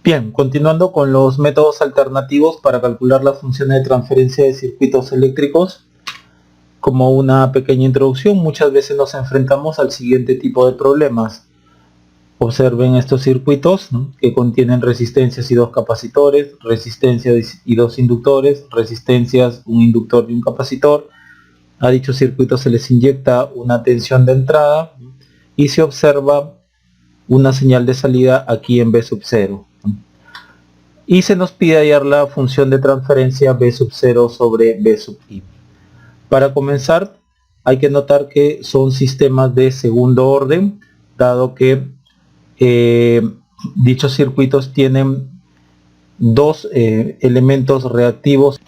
Bien, continuando con los métodos alternativos para calcular las funciones de transferencia de circuitos eléctricos. Como una pequeña introducción, muchas veces nos enfrentamos al siguiente tipo de problemas. Observen estos circuitos, ¿no?, que contienen resistencias y dos capacitores, resistencias y dos inductores, resistencias, un inductor y un capacitor. A dichos circuitos se les inyecta una tensión de entrada y se observa una señal de salida aquí en B sub 0. Y se nos pide hallar la función de transferencia B sub 0 sobre B sub I. Para comenzar, hay que notar que son sistemas de segundo orden, dado que dichos circuitos tienen dos elementos reactivos.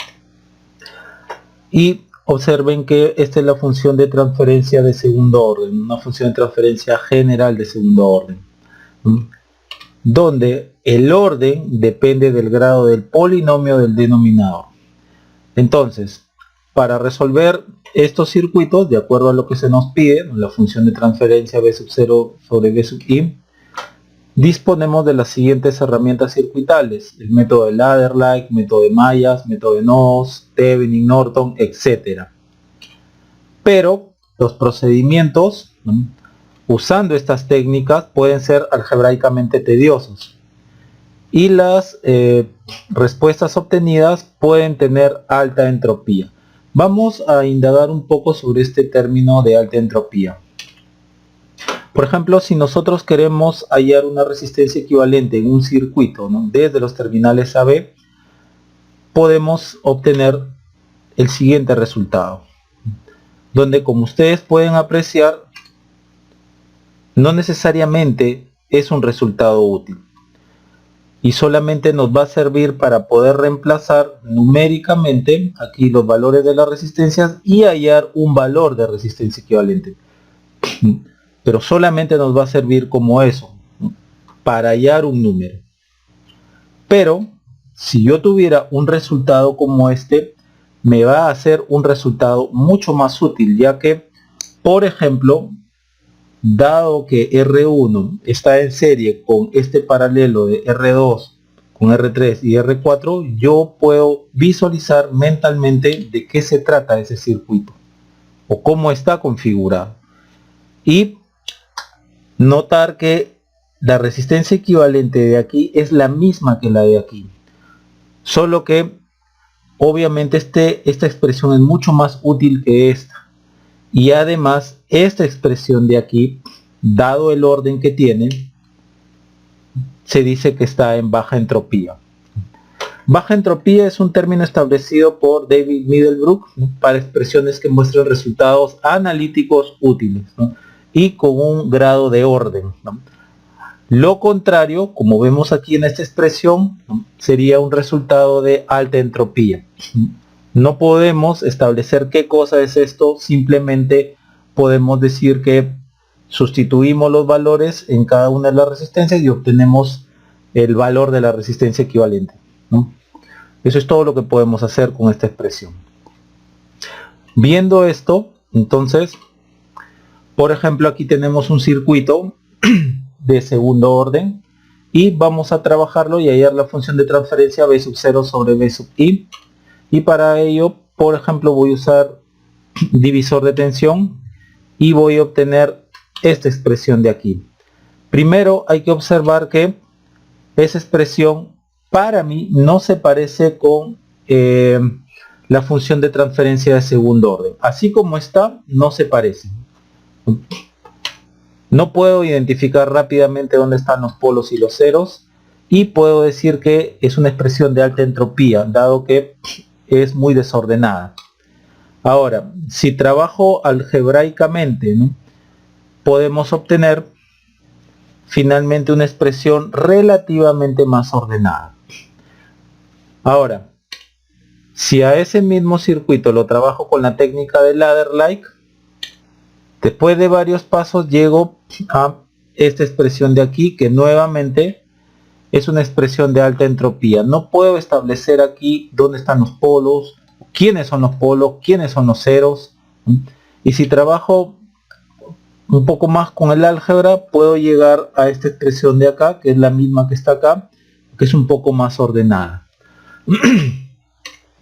Y observen que esta es la función de transferencia de segundo orden, una función de transferencia general de segundo orden, donde el orden depende del grado del polinomio del denominador. Entonces, para resolver estos circuitos, de acuerdo a lo que se nos pide, la función de transferencia B sub 0 sobre B sub I, disponemos de las siguientes herramientas circuitales: el método de ladder-like, método de mallas, método de nodos, Thevenin, Norton, etc. Pero los procedimientos, ¿no?, usando estas técnicas pueden ser algebraicamente tediosos y las respuestas obtenidas pueden tener alta entropía. Vamos a indagar un poco sobre este término de alta entropía. Por ejemplo, si nosotros queremos hallar una resistencia equivalente en un circuito, ¿no?, desde los terminales A a B, podemos obtener el siguiente resultado, donde, como ustedes pueden apreciar, no necesariamente es un resultado útil y solamente nos va a servir para poder reemplazar numéricamente aquí los valores de las resistencias y hallar un valor de resistencia equivalente. Pero solamente nos va a servir como eso, ¿no?, para hallar un número. Pero si yo tuviera un resultado como este, me va a hacer un resultado mucho más útil, ya que, por ejemplo, dado que R1 está en serie con este paralelo de R2 con R3 y R4, yo puedo visualizar mentalmente de qué se trata ese circuito o cómo está configurado, y notar que la resistencia equivalente de aquí es la misma que la de aquí, solo que obviamente esta expresión es mucho más útil que esta, y además esta expresión de aquí, dado el orden que tiene, se dice que está en baja entropía. Baja entropía es un término establecido por David Middlebrook, ¿no?, para expresiones que muestran resultados analíticos útiles, ¿no?, y con un grado de orden, ¿no? Lo contrario, como vemos aquí en esta expresión, ¿no?, sería un resultado de alta entropía. No podemos establecer qué cosa es esto, simplemente podemos decir que sustituimos los valores en cada una de las resistencias y obtenemos el valor de la resistencia equivalente, ¿no? Eso es todo lo que podemos hacer con esta expresión. Viendo esto, entonces, por ejemplo, aquí tenemos un circuito de segundo orden y vamos a trabajarlo y hallar la función de transferencia B sub 0 sobre B sub I. Y para ello, por ejemplo, voy a usar divisor de tensión y voy a obtener esta expresión de aquí. Primero hay que observar que esa expresión para mí no se parece con la función de transferencia de segundo orden. Así como está, no se parece. No puedo identificar rápidamente dónde están los polos y los ceros, y puedo decir que es una expresión de alta entropía, dado que es muy desordenada. Ahora, si trabajo algebraicamente, ¿no?, podemos obtener finalmente una expresión relativamente más ordenada. Ahora, si a ese mismo circuito lo trabajo con la técnica de ladder-like, después de varios pasos llego a esta expresión de aquí, que nuevamente es una expresión de alta entropía. No puedo establecer aquí dónde están los polos, quiénes son los polos, quiénes son los ceros. Y si trabajo un poco más con el álgebra, puedo llegar a esta expresión de acá, que es la misma que está acá, que es un poco más ordenada.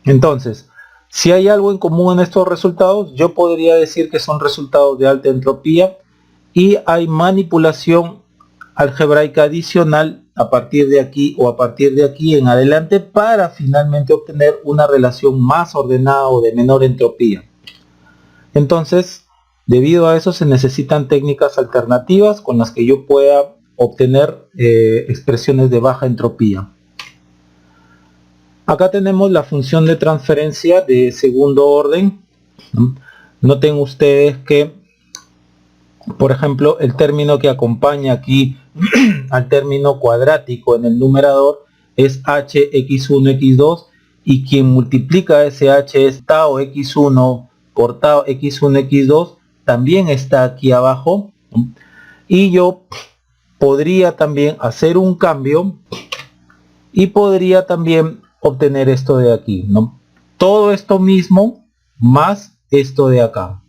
Entonces, si hay algo en común en estos resultados, yo podría decir que son resultados de alta entropía y hay manipulación algebraica adicional a partir de aquí o a partir de aquí en adelante para finalmente obtener una relación más ordenada o de menor entropía. Entonces, debido a eso se necesitan técnicas alternativas con las que yo pueda obtener expresiones de baja entropía. Acá tenemos la función de transferencia de segundo orden. Noten ustedes que, por ejemplo, el término que acompaña aquí al término cuadrático en el numerador es hx1 x2 y quien multiplica ese h es tau x1 por tau x1 x2, también está aquí abajo, y yo podría también hacer un cambio y podría también obtener esto de aquí, ¿no? Todo esto mismo más esto de acá.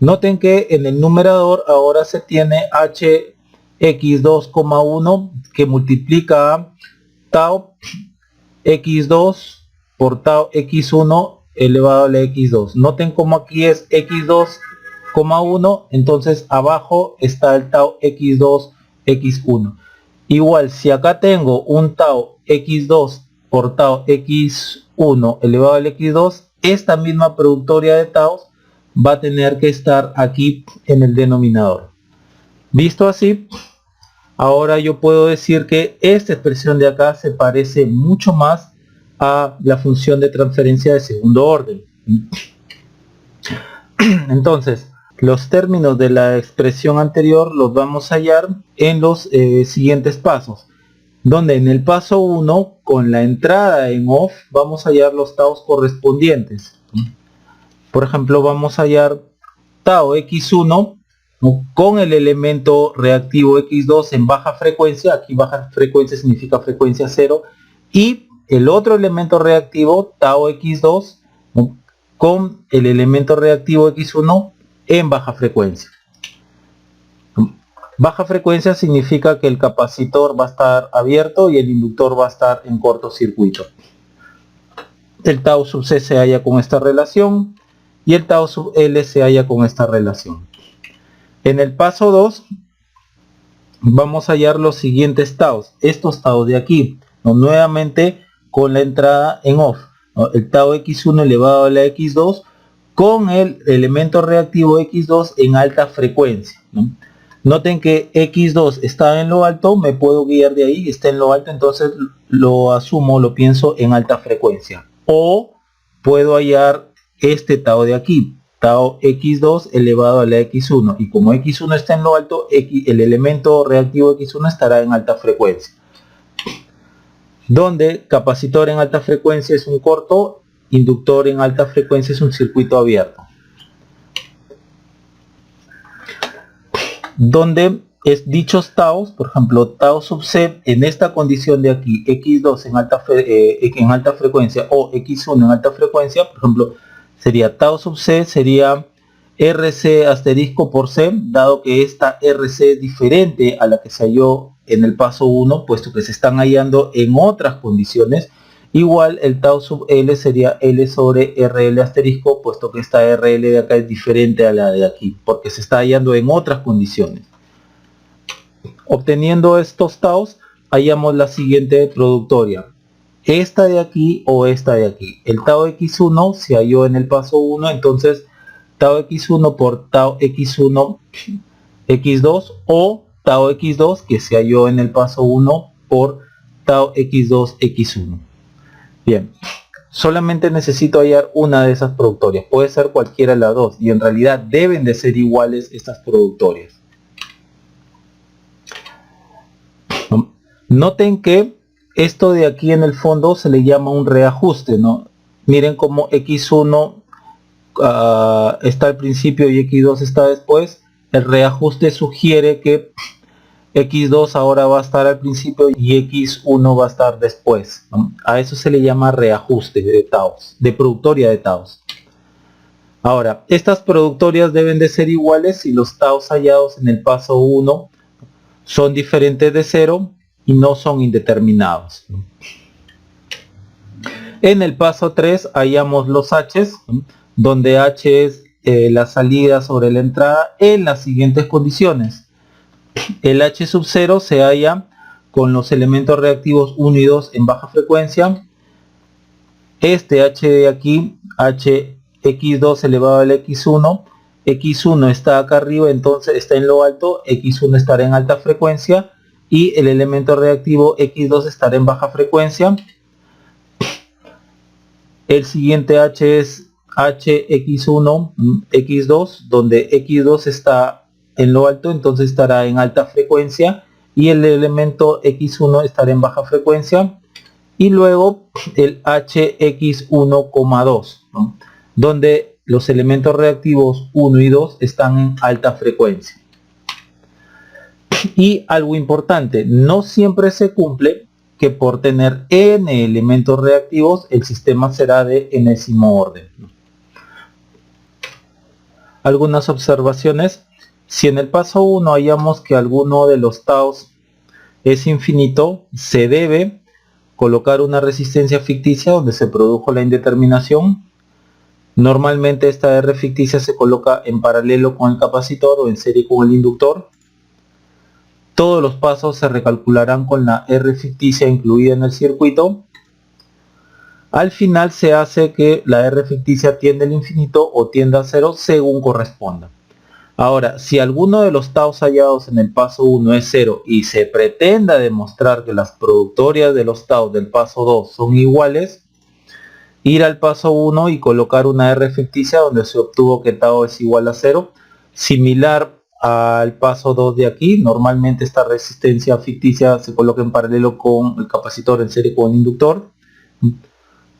Noten que en el numerador ahora se tiene hx2,1 que multiplica a tau x2 por tau x1 elevado a la x2. Noten como aquí es x2,1, entonces abajo está el tau x2 x1. Igual, si acá tengo un tau x2 por tau x1 elevado al x2, esta misma productoria de taus va a tener que estar aquí en el denominador. Visto así, ahora yo puedo decir que esta expresión de acá se parece mucho más a la función de transferencia de segundo orden. Entonces, los términos de la expresión anterior los vamos a hallar en los siguientes pasos, donde en el paso 1, con la entrada en off, vamos a hallar los taus correspondientes. Por ejemplo, vamos a hallar tau x1 con el elemento reactivo x2 en baja frecuencia, aquí baja frecuencia significa frecuencia 0, y el otro elemento reactivo, tau x2, con el elemento reactivo x1 en baja frecuencia. Baja frecuencia significa que el capacitor va a estar abierto y el inductor va a estar en cortocircuito. El tau sub c se halla con esta relación y el tau sub l se halla con esta relación. En el paso 2 vamos a hallar los siguientes taus, estos taus de aquí, ¿no? Nuevamente con la entrada en off, ¿no? El tau x1 elevado a la x2 con el elemento reactivo x2 en alta frecuencia, ¿no? Noten que x2 está en lo alto, me puedo guiar de ahí, está en lo alto, entonces lo asumo, lo pienso en alta frecuencia. O puedo hallar este tau de aquí, tau x2 elevado a la x1, y como x1 está en lo alto, el elemento reactivo x1 estará en alta frecuencia, donde capacitor en alta frecuencia es un corto, inductor en alta frecuencia es un circuito abierto, donde es dichos taus, por ejemplo tau sub c en esta condición de aquí, x2 en alta frecuencia o x1 en alta frecuencia, por ejemplo sería tau sub c sería rc asterisco por c, dado que esta rc es diferente a la que se halló en el paso 1, puesto que se están hallando en otras condiciones. Igual el tau sub l sería l sobre rl asterisco, puesto que esta rl de acá es diferente a la de aquí, porque se está hallando en otras condiciones. Obteniendo estos taus, hallamos la siguiente productoria, esta de aquí o esta de aquí. El tau x1 se halló en el paso 1, entonces tau x1 por tau x1 x2 o tau x2 que se halló en el paso 1 por tau x2 x1. Bien, solamente necesito hallar una de esas productorias, puede ser cualquiera de las dos, y en realidad deben de ser iguales estas productorias. Noten que esto de aquí en el fondo se le llama un reajuste, ¿no? Miren cómo x1 está al principio y x2 está después. El reajuste sugiere que x2 ahora va a estar al principio y x1 va a estar después, ¿no? A eso se le llama reajuste de taus, de productoria de taus. Ahora, estas productorias deben de ser iguales si los taus hallados en el paso 1 son diferentes de 0 y no son indeterminados. En el paso 3 hallamos los H's, donde H es la salida sobre la entrada en las siguientes condiciones. El H sub 0 se halla con los elementos reactivos 1 y 2 en baja frecuencia. Este H de aquí, H x2 elevado al x1, x1 está acá arriba, entonces está en lo alto, x1 estará en alta frecuencia y el elemento reactivo x2 estará en baja frecuencia. El siguiente H es hx1 x2, donde x2 está en lo alto, entonces estará en alta frecuencia y el elemento x1 estará en baja frecuencia. Y luego el hx1,2, ¿no?, donde los elementos reactivos 1 y 2 están en alta frecuencia. Y algo importante, no siempre se cumple que por tener n elementos reactivos el sistema será de enésimo orden. Algunas observaciones. Si en el paso 1 hallamos que alguno de los taos es infinito, se debe colocar una resistencia ficticia donde se produjo la indeterminación. Normalmente esta R ficticia se coloca en paralelo con el capacitor o en serie con el inductor. Todos los pasos se recalcularán con la R ficticia incluida en el circuito. Al final se hace que la R ficticia tiende al infinito o tienda a cero según corresponda. Ahora, si alguno de los taos hallados en el paso 1 es 0 y se pretenda demostrar que las productorias de los taos del paso 2 son iguales, ir al paso 1 y colocar una R ficticia donde se obtuvo que tau es igual a 0, similar al paso 2 de aquí. Normalmente esta resistencia ficticia se coloca en paralelo con el capacitor en serie con el inductor.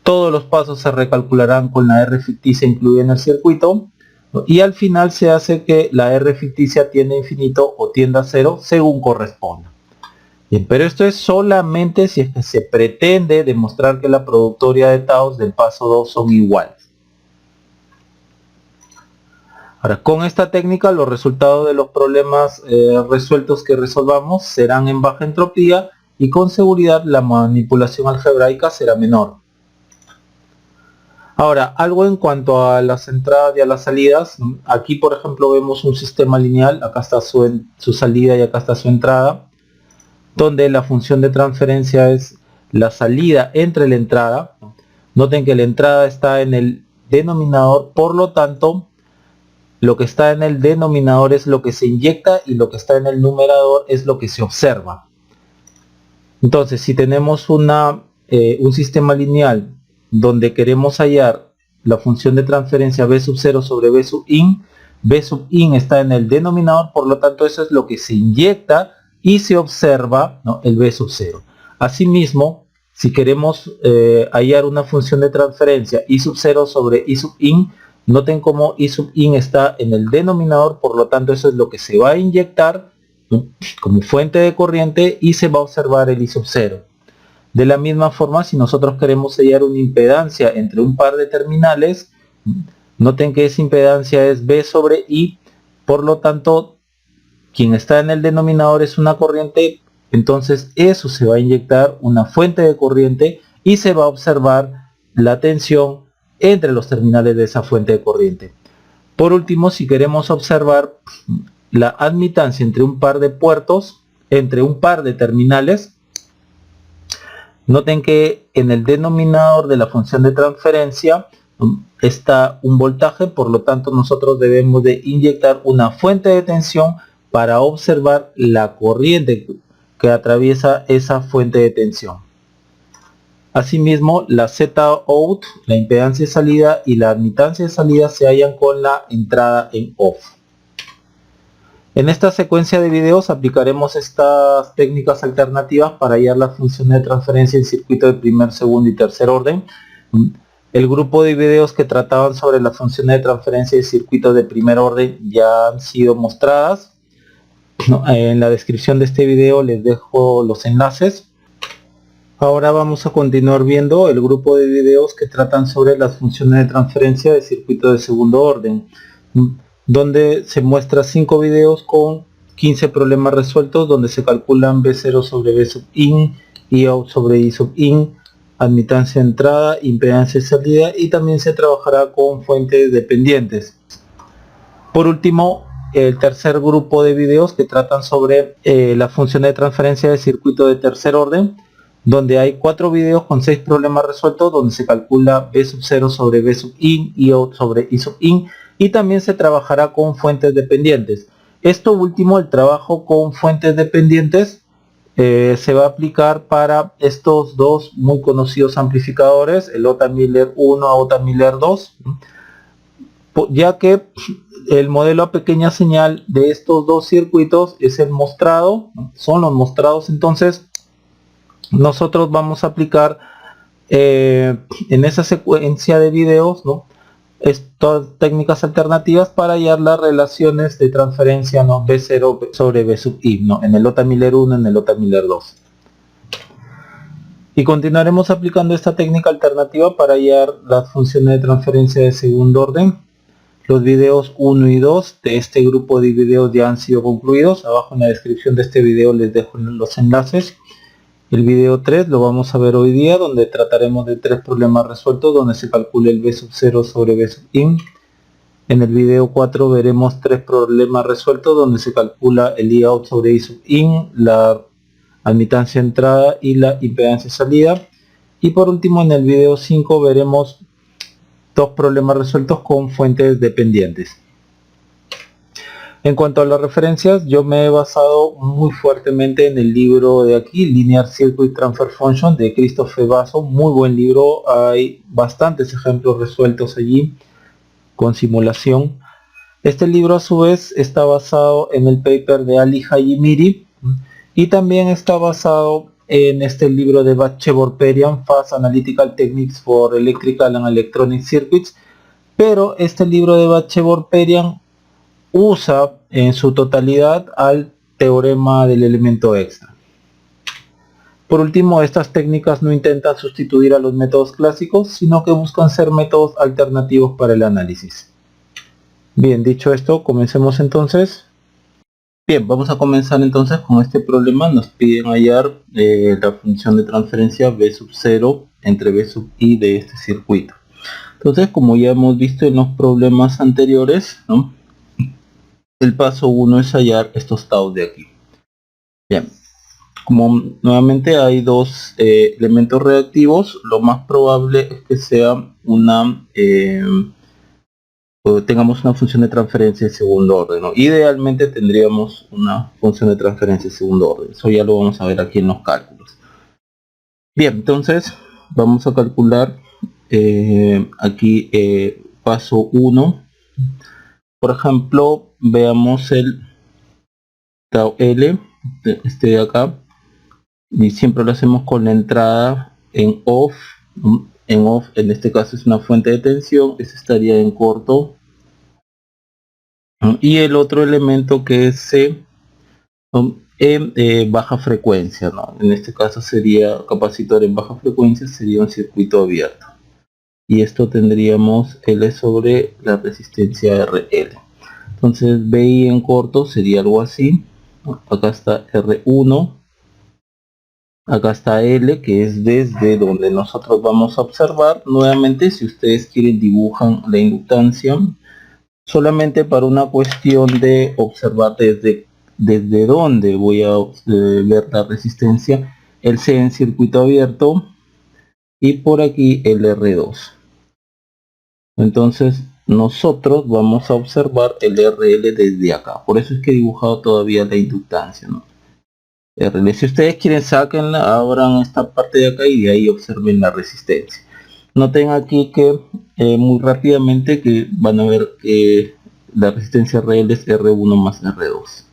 Todos los pasos se recalcularán con la R ficticia incluida en el circuito. Y al final se hace que la R ficticia tienda a infinito o tienda a cero según corresponda. Bien, pero esto es solamente si es que se pretende demostrar que la productoria de taos del paso 2 son iguales. Ahora, con esta técnica los resultados de los problemas resueltos que resolvamos serán en baja entropía y con seguridad la manipulación algebraica será menor. Ahora, algo en cuanto a las entradas y a las salidas. Aquí, por ejemplo, vemos un sistema lineal. Acá está su salida y acá está su entrada, donde la función de transferencia es la salida entre la entrada. Noten que la entrada está en el denominador, por lo tanto, lo que está en el denominador es lo que se inyecta y lo que está en el numerador es lo que se observa. Entonces, si tenemos un sistema lineal donde queremos hallar la función de transferencia b sub 0 sobre b sub in está en el denominador, por lo tanto eso es lo que se inyecta y se observa, ¿no?, el b sub 0. Asimismo, si queremos hallar una función de transferencia i sub 0 sobre i sub in, noten como i sub in está en el denominador, por lo tanto eso es lo que se va a inyectar, ¿no?, como fuente de corriente y se va a observar el i sub 0. De la misma forma, si nosotros queremos hallar una impedancia entre un par de terminales, noten que esa impedancia es B sobre I, por lo tanto, quien está en el denominador es una corriente, entonces eso se va a inyectar una fuente de corriente y se va a observar la tensión entre los terminales de esa fuente de corriente. Por último, si queremos observar la admitancia entre un par de puertos, entre un par de terminales, noten que en el denominador de la función de transferencia está un voltaje, por lo tanto nosotros debemos de inyectar una fuente de tensión para observar la corriente que atraviesa esa fuente de tensión. Asimismo, la Z-out, la impedancia de salida y la admitancia de salida se hallan con la entrada en off. En esta secuencia de videos aplicaremos estas técnicas alternativas para hallar las funciones de transferencia en circuito de primer, segundo y tercer orden. El grupo de videos que trataban sobre las funciones de transferencia de circuitos de primer orden ya han sido mostradas. En la descripción de este video les dejo los enlaces. Ahora vamos a continuar viendo el grupo de videos que tratan sobre las funciones de transferencia de circuitos de segundo orden, donde se muestra 5 videos con 15 problemas resueltos donde se calculan B0 sobre B sub in, I out sobre I sub in, admitancia de entrada, impedancia de salida, y también se trabajará con fuentes dependientes. Por último, el tercer grupo de videos que tratan sobre la función de transferencia de circuito de tercer orden, donde hay 4 videos con 6 problemas resueltos donde se calcula B sub 0 sobre B sub in, I out sobre I sub in, y también se trabajará con fuentes dependientes. Esto último, el trabajo con fuentes dependientes, se va a aplicar para estos dos muy conocidos amplificadores, el Otta Miller 1 a Otta Miller 2, ya que el modelo a pequeña señal de estos dos circuitos es el mostrado, son los mostrados. Entonces nosotros vamos a aplicar en esa secuencia de videos, ¿no?, estas técnicas alternativas para hallar las relaciones de transferencia, ¿no?, B0 sobre B sub I, ¿no?, en el Otta Miller 1, en el Otta Miller 2. Y continuaremos aplicando esta técnica alternativa para hallar las funciones de transferencia de segundo orden. Los videos 1 y 2 de este grupo de videos ya han sido concluidos. Abajo en la descripción de este video les dejo los enlaces. El video 3 lo vamos a ver hoy día, donde trataremos de 3 problemas resueltos donde se calcula el B sub 0 sobre B sub in. En el video 4 veremos 3 problemas resueltos donde se calcula el I out sobre I sub in, la admitancia de entrada y la impedancia de salida. Y por último, en el video 5 veremos 2 problemas resueltos con fuentes dependientes. En cuanto a las referencias, yo me he basado muy fuertemente en el libro de aquí, Linear Circuit Transfer Function, de Christophe Basso. Muy buen libro, hay bastantes ejemplos resueltos allí con simulación. Este libro a su vez está basado en el paper de Ali Hajimiri y también está basado en este libro de Batchevorperian, Fast Analytical Techniques for Electrical and Electronic Circuits. Pero este libro de Batchevorperian usa en su totalidad al teorema del elemento extra. Por último, estas técnicas no intentan sustituir a los métodos clásicos, sino que buscan ser métodos alternativos para el análisis. Bien, dicho esto, comencemos entonces. Bien, vamos a comenzar entonces con este problema. Nos piden hallar la función de transferencia B sub 0 entre B sub I de este circuito. Entonces, como ya hemos visto en los problemas anteriores, ¿no?, el paso 1 es hallar estos taus de aquí. Bien, como nuevamente hay dos elementos reactivos, lo más probable es que sea una tengamos una función de transferencia de segundo orden, ¿no? Idealmente tendríamos una función de transferencia de segundo orden. Eso ya lo vamos a ver aquí en los cálculos. Bien, entonces vamos a calcular aquí paso 1. Por ejemplo, veamos el tau L, este de acá, y siempre lo hacemos con la entrada en off. En este caso es una fuente de tensión, este estaría en corto, y el otro elemento que es C en baja frecuencia, ¿no? En este caso sería capacitor en baja frecuencia, sería un circuito abierto, y esto tendríamos L sobre la resistencia RL. Entonces BI en corto sería algo así. Acá está R1, acá está L, que es desde donde nosotros vamos a observar. Nuevamente, si ustedes quieren, dibujan la inductancia solamente para una cuestión de observar desde donde voy a ver la resistencia. El C en circuito abierto y por aquí el R2. Entonces nosotros vamos a observar el RL desde acá. Por eso es que he dibujado todavía la inductancia, ¿no? RL. Si ustedes quieren, sáquenla, abran esta parte de acá y de ahí observen la resistencia. Noten aquí que muy rápidamente que van a ver que la resistencia RL es R1 más R2.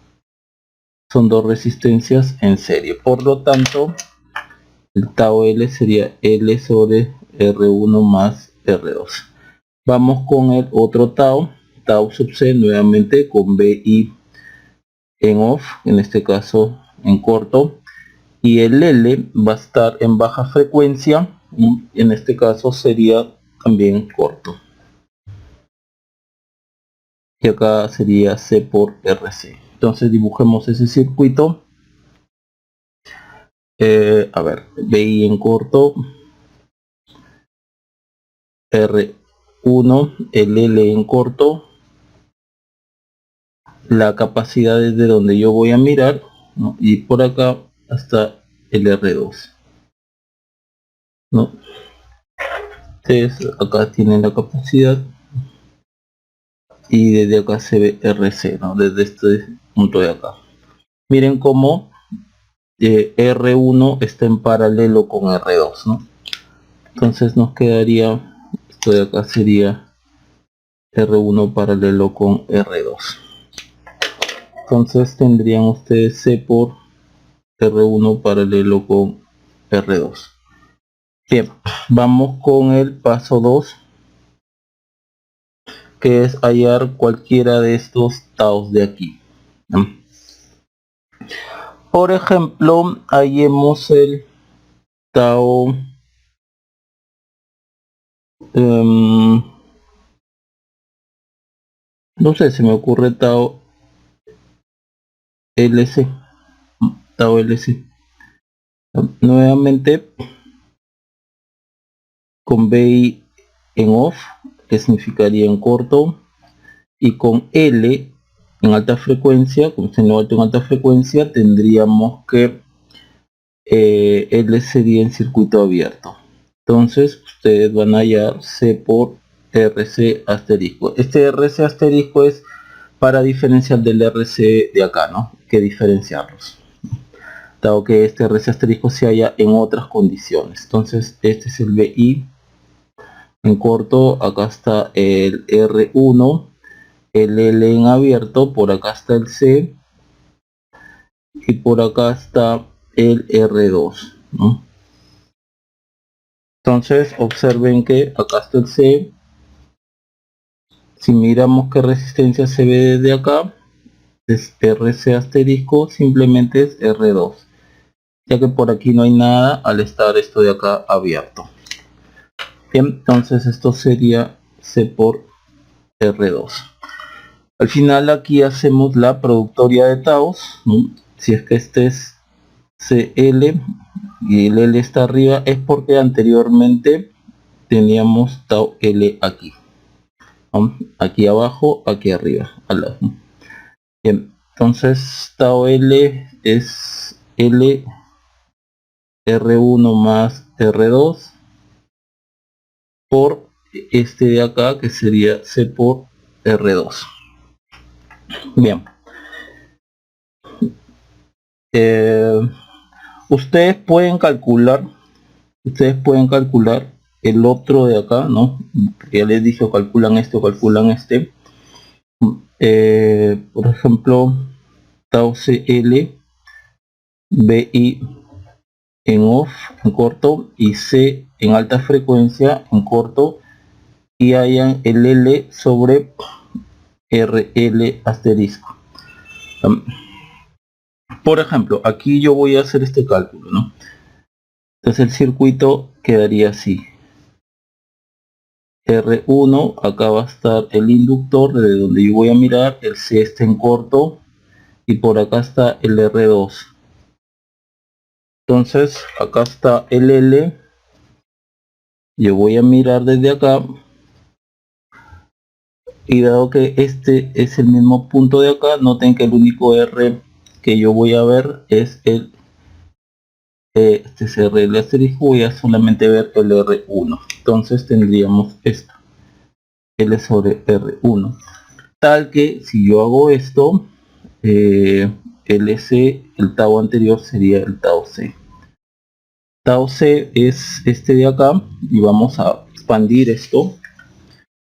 Son dos resistencias en serie. Por lo tanto, el tau L sería L sobre R1 más R2. Vamos con el otro tau sub C, nuevamente con BI en off, en este caso en corto, y el L va a estar en baja frecuencia, y en este caso sería también corto. Y acá sería C por RC. entonces dibujemos ese circuito. A ver, BI en corto, R1, el L en corto, la capacidad es de donde yo voy a mirar, ¿no? Y por acá hasta el R2, ¿no? Entonces acá tienen la capacidad y desde acá se ve RC, ¿no? Desde este punto de acá. Miren cómo R1 está en paralelo con R2, ¿no? Entonces nos quedaría, esto de acá sería R1 paralelo con R2. Entonces tendrían ustedes C por R1 paralelo con R2. Bien, vamos con el paso 2, que es hallar cualquiera de estos taos de aquí. Por ejemplo, hallemos el tao no sé, se me ocurre tao LC. Tao LC. Nuevamente con BI en off, que significaría en corto, y con L en alta frecuencia, como siendo alto en alta frecuencia, tendríamos que L sería en circuito abierto. Entonces ustedes van a hallar C por RC asterisco. Este RC asterisco es para diferenciar del RC de acá, ¿no? Hay que diferenciarlos, dado que este RC asterisco se halla en otras condiciones. Entonces este es el BI en corto, acá está el R1, el L en abierto, por acá está el C y por acá está el R2, ¿no? Entonces observen que acá está el C. Si miramos qué resistencia se ve desde acá, es RC asterisco, simplemente es R2, ya que por aquí no hay nada al estar esto de acá abierto. Bien, entonces esto sería C por R2. Al final aquí hacemos la productoria de taos, ¿no? Si es que este es CL y el L está arriba, es porque anteriormente teníamos tau L aquí, ¿no? Aquí abajo, aquí arriba, al lado. Bien, entonces tau L es L R1 más R2 por este de acá, que sería C por R2. Bien, ustedes pueden calcular el otro de acá, ¿no? Ya les dije, o calculan este o calculan este. Por ejemplo, tau CL, BI en off, en corto, y C en alta frecuencia, en corto, y hayan el L sobre RL asterisco. Por ejemplo, aquí yo voy a hacer este cálculo, ¿no? Entonces el circuito quedaría así. R1, acá va a estar el inductor, desde donde yo voy a mirar, el C está en corto, y por acá está el R2. Entonces acá está el L, yo voy a mirar desde acá, y dado que este es el mismo punto de acá, noten que el único R que yo voy a ver es el este es RL asterisco, voy a solamente ver el R1. Entonces tendríamos esto, L sobre R1, tal que si yo hago esto, LC, el tau anterior sería el tau C. Tau C es este de acá, y vamos a expandir esto.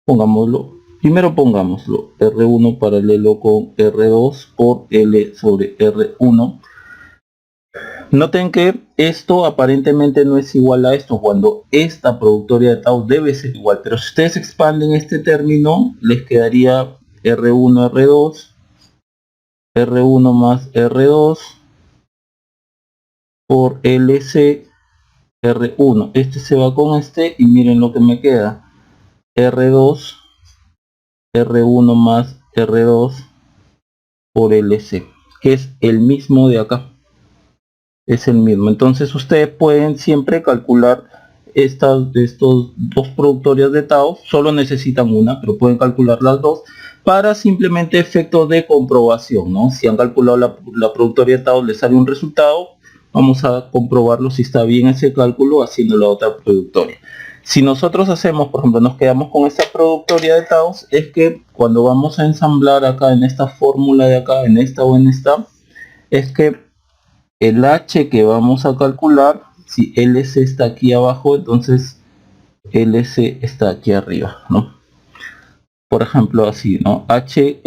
Pongámoslo, primero pongámoslo R1 paralelo con R2 por L sobre R1. Noten que esto aparentemente no es igual a esto, cuando esta productoria de tau debe ser igual, pero si ustedes expanden este término, les quedaría R1, R2, R1 más R2 por LC R1. Este se va con este y miren lo que me queda. R2, R1 más R2 por LC, que es el mismo de acá, es el mismo. Entonces ustedes pueden siempre calcular estos dos productorias de Taos, solo necesitan una, pero pueden calcular las dos para simplemente efectos de comprobación, ¿no? Si han calculado la productoria de Taos, les sale un resultado, vamos a comprobarlo si está bien ese cálculo haciendo la otra productoria. Si nosotros hacemos, por ejemplo, nos quedamos con esta productoria de Taos, es que cuando vamos a ensamblar acá en esta fórmula de acá, en esta o en esta, es que el H que vamos a calcular, si LC está aquí abajo, entonces LC está aquí arriba, ¿no? Por ejemplo, así, ¿no? H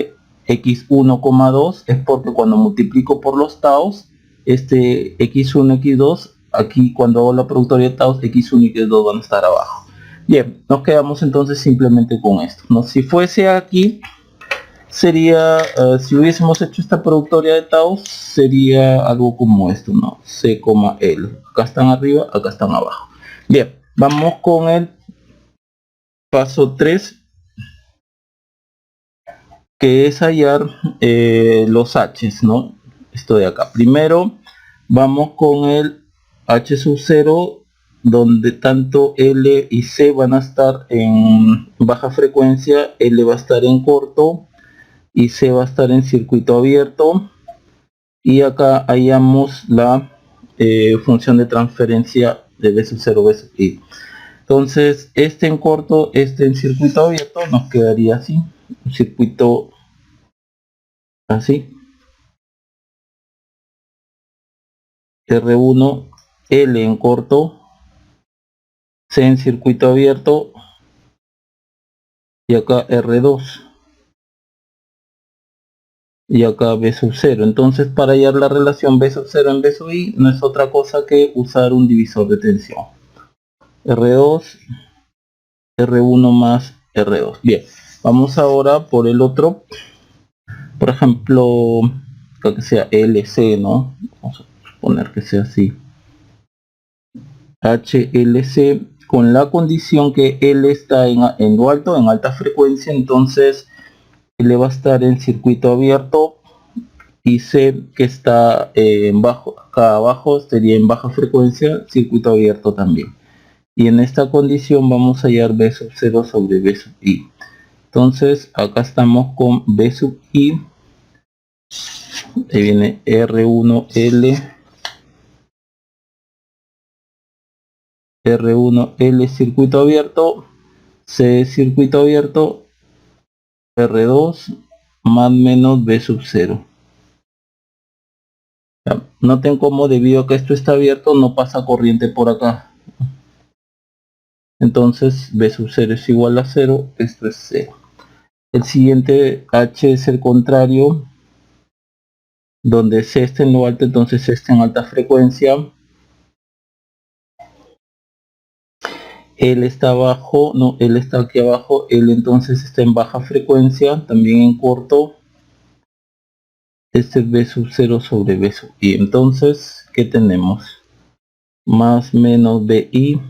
x1,2 es porque cuando multiplico por los taos, este x1, x2, aquí cuando hago la productoria de taos, x1 y x2 van a estar abajo. Bien, nos quedamos entonces simplemente con esto, ¿no? Si fuese aquí, sería, si hubiésemos hecho esta productoria de taos, sería algo como esto, ¿no? C, L. Acá están arriba, acá están abajo. Bien, vamos con el paso 3, que es hallar los H's, ¿no? Esto de acá. Primero vamos con el H sub 0, donde tanto L y C van a estar en baja frecuencia, L va a estar en corto y C va a estar en circuito abierto. Y acá hallamos la función de transferencia de B sub 0, B sub I. Entonces, este en corto, este en circuito abierto, nos quedaría así. Un circuito así. R1, L en corto, C en circuito abierto y acá R2 y acá B sub 0. Entonces, para hallar la relación B sub 0 en B sub I no es otra cosa que usar un divisor de tensión. R2, R1 más R2. Bien, vamos ahora por el otro. Por ejemplo, que sea LC, ¿no? Vamos a suponer que sea así. HLC, con la condición que L está en lo alto, en alta frecuencia, entonces L va a estar en circuito abierto y C, que está en bajo, acá abajo sería en baja frecuencia, circuito abierto también. Y en esta condición vamos a hallar B sub 0 sobre B sub I. Entonces acá estamos con B sub I, ahí viene R1L, R1L circuito abierto, C circuito abierto, R2 más menos B sub 0. Noten cómo debido a que esto está abierto no pasa corriente por acá. Entonces B sub 0 es igual a 0, esto es 0. El siguiente H es el contrario, donde C está en lo alto, entonces está en alta frecuencia. L está abajo, no, L está aquí abajo, L entonces está en baja frecuencia, también en corto. Este es B sub 0 sobre B sub I. Entonces, ¿qué tenemos? Más menos BI,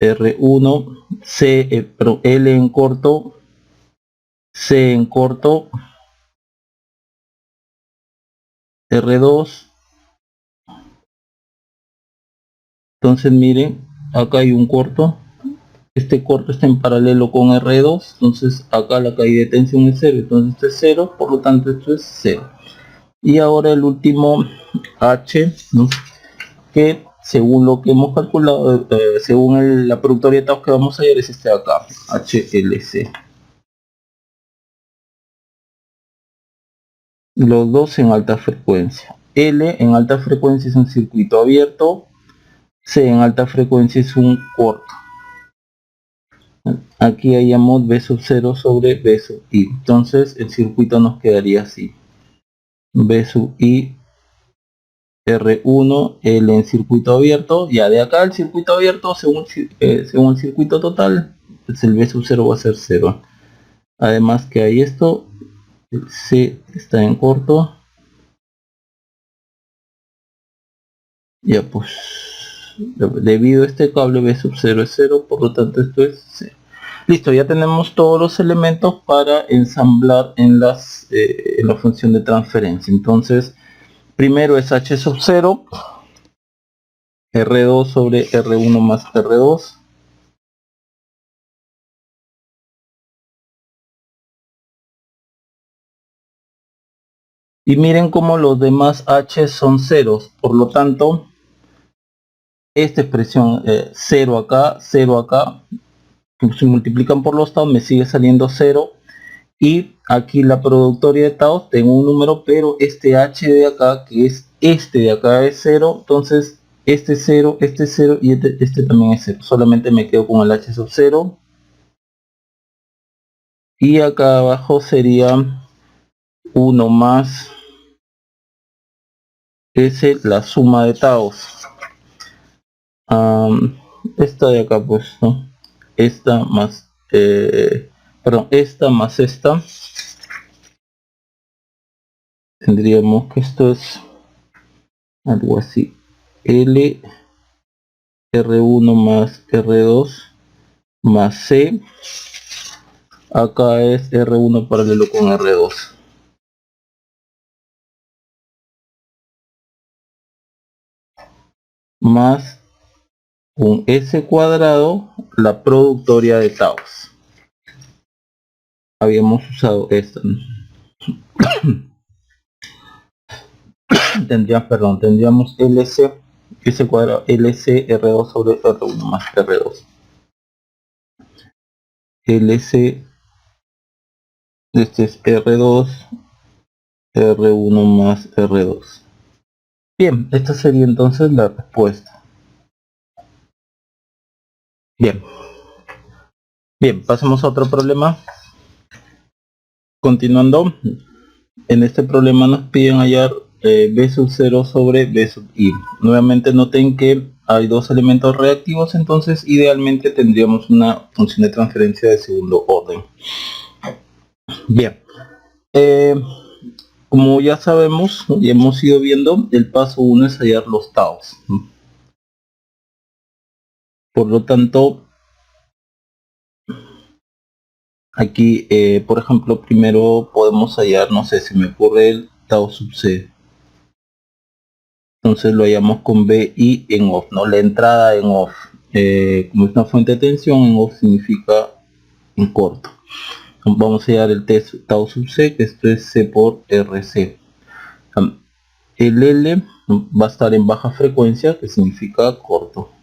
R1, C, pero L en corto, C en corto, R2. Entonces miren, acá hay un corto, este corto está en paralelo con R2, entonces acá la caída de tensión es 0, entonces esto es 0, por lo tanto esto es 0. Y ahora el último H, ¿no? Que según lo que hemos calculado, según la productoria de taos que vamos a hallar es este de acá, HLC. Los dos en alta frecuencia. L en alta frecuencia es un circuito abierto, C en alta frecuencia es un corto. Aquí hallamos B sub 0 sobre B sub I. Entonces el circuito nos quedaría así. B sub I, R1, L en circuito abierto. Ya de acá el circuito abierto, según el circuito total, pues el B sub 0 va a ser 0. Además que hay esto, el C está en corto. Ya pues, debido a este cable B sub 0 es 0, por lo tanto esto es 0. Listo, ya tenemos todos los elementos para ensamblar en la función de transferencia. Entonces, primero es h sub 0, R2 sobre R1 más R2. Y miren cómo los demás h son ceros, por lo tanto, esta expresión 0 acá, se multiplican por los taos, me sigue saliendo 0. Y aquí la productoria de taos tengo un número, pero este h de acá, que es este de acá, es 0. Entonces este 0 y este también es 0. Solamente me quedo con el h sub 0. Y acá abajo sería 1 más s, la suma de taos. Esta de acá, pues, ¿no? Esta más esta más esta, tendríamos que esto es algo así, L R1 más R2 más C, acá es R1 paralelo con R2. Más un S cuadrado, la productoria de taos. Habíamos usado esta, ¿no? Tendríamos LC, S cuadrado, LC R2 sobre R1 más R2. LC, este es R2, R1 más R2. Bien, esta sería entonces la respuesta. Bien, pasamos a otro problema. Continuando, en este problema nos piden hallar b sub 0 sobre b sub i. Nuevamente noten que hay dos elementos reactivos, entonces idealmente tendríamos una función de transferencia de segundo orden. Bien, como ya sabemos y hemos ido viendo, el paso 1 es hallar los taos. Por lo tanto, aquí, por ejemplo, primero podemos hallar, no sé, si me ocurre el tau sub c. Entonces lo hallamos con b y en off, ¿no? La entrada en off. Como es una fuente de tensión, en off significa en corto. Vamos a hallar el tau sub c, que esto es c por rc. El L va a estar en baja frecuencia, que significa corto.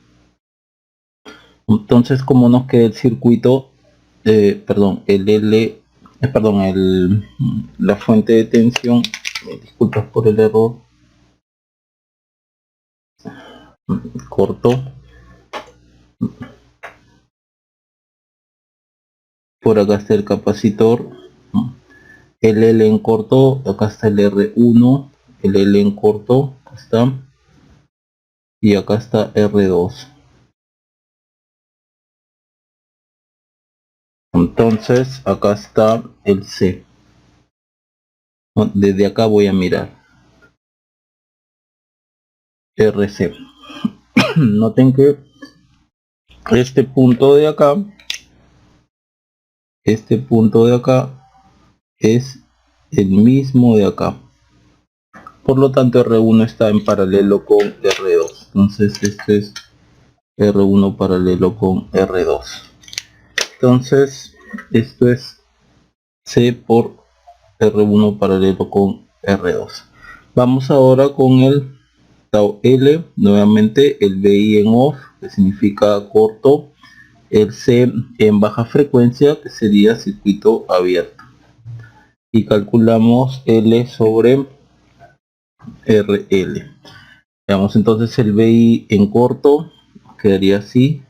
Entonces, como nos queda el circuito, la fuente de tensión, disculpas por el error, corto. Por acá está el capacitor, el L en corto, acá está el R1, el L en corto, acá está, y acá está R2. Entonces acá está el C. Desde acá voy a mirar RC. Noten que este punto de acá es el mismo de acá. Por lo tanto, R1 está en paralelo con R2. Entonces este es R1 paralelo con R2. Entonces esto es C por R1 paralelo con R2. Vamos ahora con el tau L, nuevamente el BI en off, que significa corto, el C en baja frecuencia, que sería circuito abierto, y calculamos L sobre RL. Veamos entonces el BI en corto, quedaría así.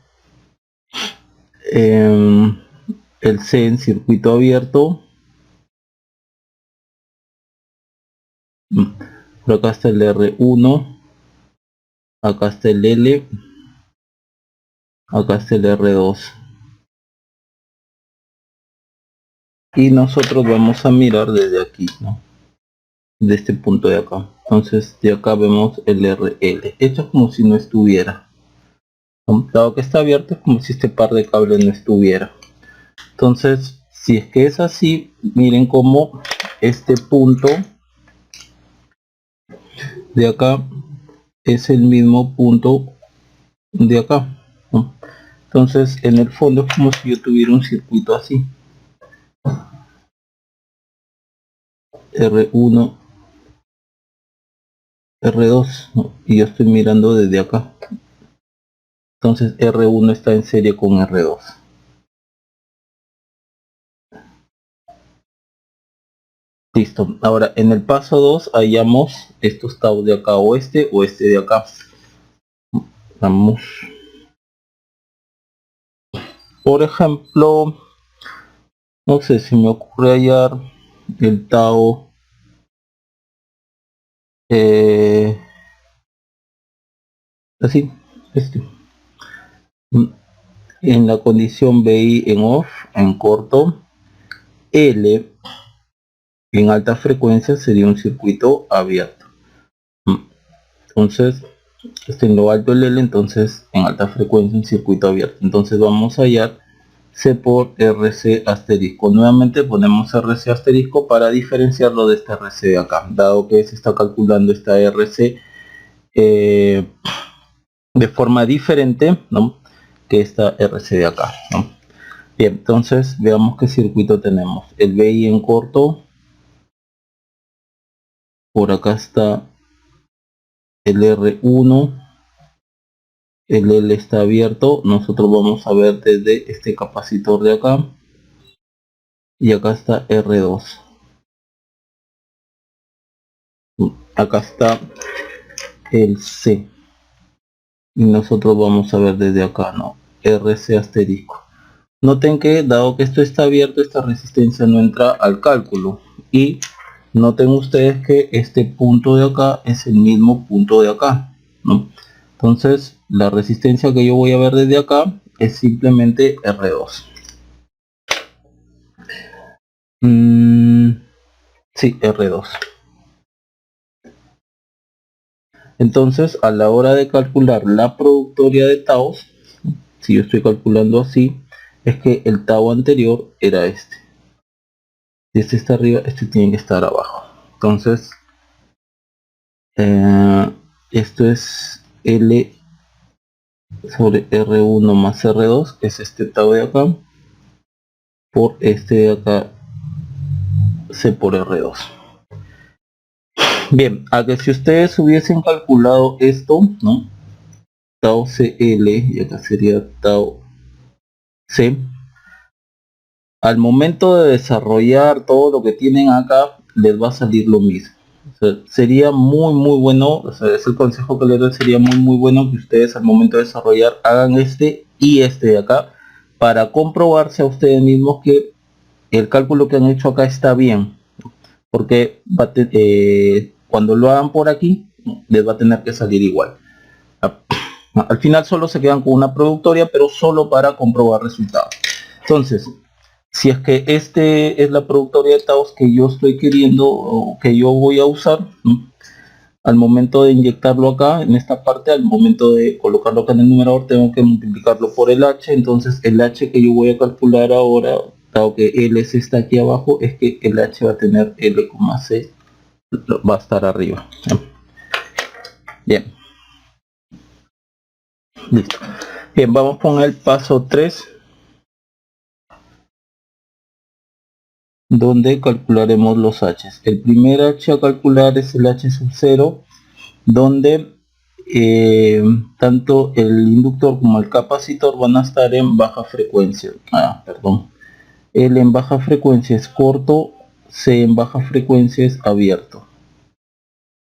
El C en circuito abierto, por acá está el R1, acá está el L, acá está el R2, y nosotros vamos a mirar desde aquí, ¿no? De este punto de acá. Entonces de acá vemos el RL. Esto es como si no estuviera, dado que está abierto, es como si este par de cables no estuviera. Entonces, si es que es así, miren cómo este punto de acá es el mismo punto de acá, ¿no? Entonces, en el fondo es como si yo tuviera un circuito así. R1, R2, ¿no? Y yo estoy mirando desde acá. Entonces R1 está en serie con R2. Listo. Ahora en el paso 2 hallamos estos taos de acá o este de acá. Vamos. Por ejemplo, no sé si me ocurre hallar el tao así, este. En la condición BI en off, en corto, L en alta frecuencia sería un circuito abierto. Entonces, en lo alto el L, entonces en alta frecuencia un circuito abierto. Entonces vamos a hallar C por RC asterisco. Nuevamente ponemos RC asterisco para diferenciarlo de este RC de acá, dado que se está calculando esta RC de forma diferente, ¿no?, que esta RC de acá, ¿no? Bien, entonces veamos qué circuito tenemos. El BI en corto, por acá está el R1, el L está abierto. Nosotros vamos a ver desde este capacitor de acá, y acá está R2. Acá está el C, y nosotros vamos a ver desde acá, ¿no?, RC asterisco. Noten que dado que esto está abierto, esta resistencia no entra al cálculo, y noten ustedes que este punto de acá es el mismo punto de acá, ¿no? Entonces la resistencia que yo voy a ver desde acá es simplemente R2. Sí, R2. Entonces a la hora de calcular la productoria de taos, si yo estoy calculando así, es que el tau anterior era este. Si este está arriba, este tiene que estar abajo. Entonces esto es L sobre R1 más R2, que es este tau de acá, por este de acá, C por R2. Bien, a que si ustedes hubiesen calculado esto, ¿no?, tau CL, y acá sería tau C, al momento de desarrollar todo lo que tienen acá, les va a salir lo mismo. O sea, sería muy bueno, o sea, es el consejo que les doy, sería muy bueno que ustedes al momento de desarrollar hagan este y este de acá, para comprobarse a ustedes mismos que el cálculo que han hecho acá está bien, porque cuando lo hagan por aquí les va a tener que salir igual. Al final solo se quedan con una productoria, pero solo para comprobar resultados. Entonces, si es que este es la productoria de taos que yo estoy queriendo o que yo voy a usar, ¿no?, al momento de inyectarlo acá en esta parte, al momento de colocarlo acá en el numerador, tengo que multiplicarlo por el H. Entonces el H que yo voy a calcular ahora, dado que L está aquí abajo, es que el H va a tener L, C, va a estar arriba. Bien, listo. Bien, vamos con el paso 3, donde calcularemos los H's. El primer H a calcular es el H sub 0, donde tanto el inductor como el capacitor van a estar en baja frecuencia. L en baja frecuencia es corto, C en baja frecuencia es abierto.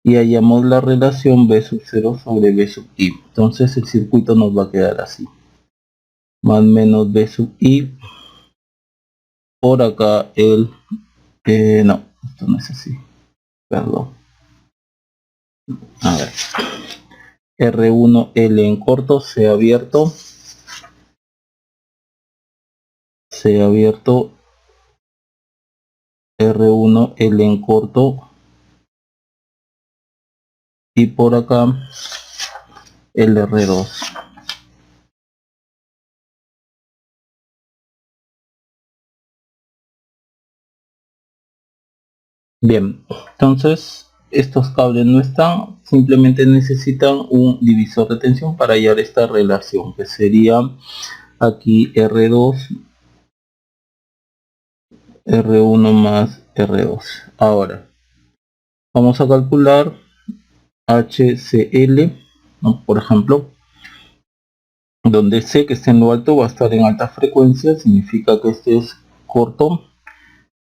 Y hallamos la relación B sub 0 sobre B sub I. Entonces el circuito nos va a quedar así. Más menos B sub I. Por acá el... no, esto no es así. Perdón. A ver. R1L en corto, C abierto. C abierto. R1L en corto. Y por acá el R2. Bien, entonces estos cables no están, simplemente necesitan un divisor de tensión para hallar esta relación, que sería aquí R2, R1 más R2. Ahora, vamos a calcular HCl, ¿no? Por ejemplo, donde C que está en lo alto va a estar en alta frecuencia, significa que este es corto,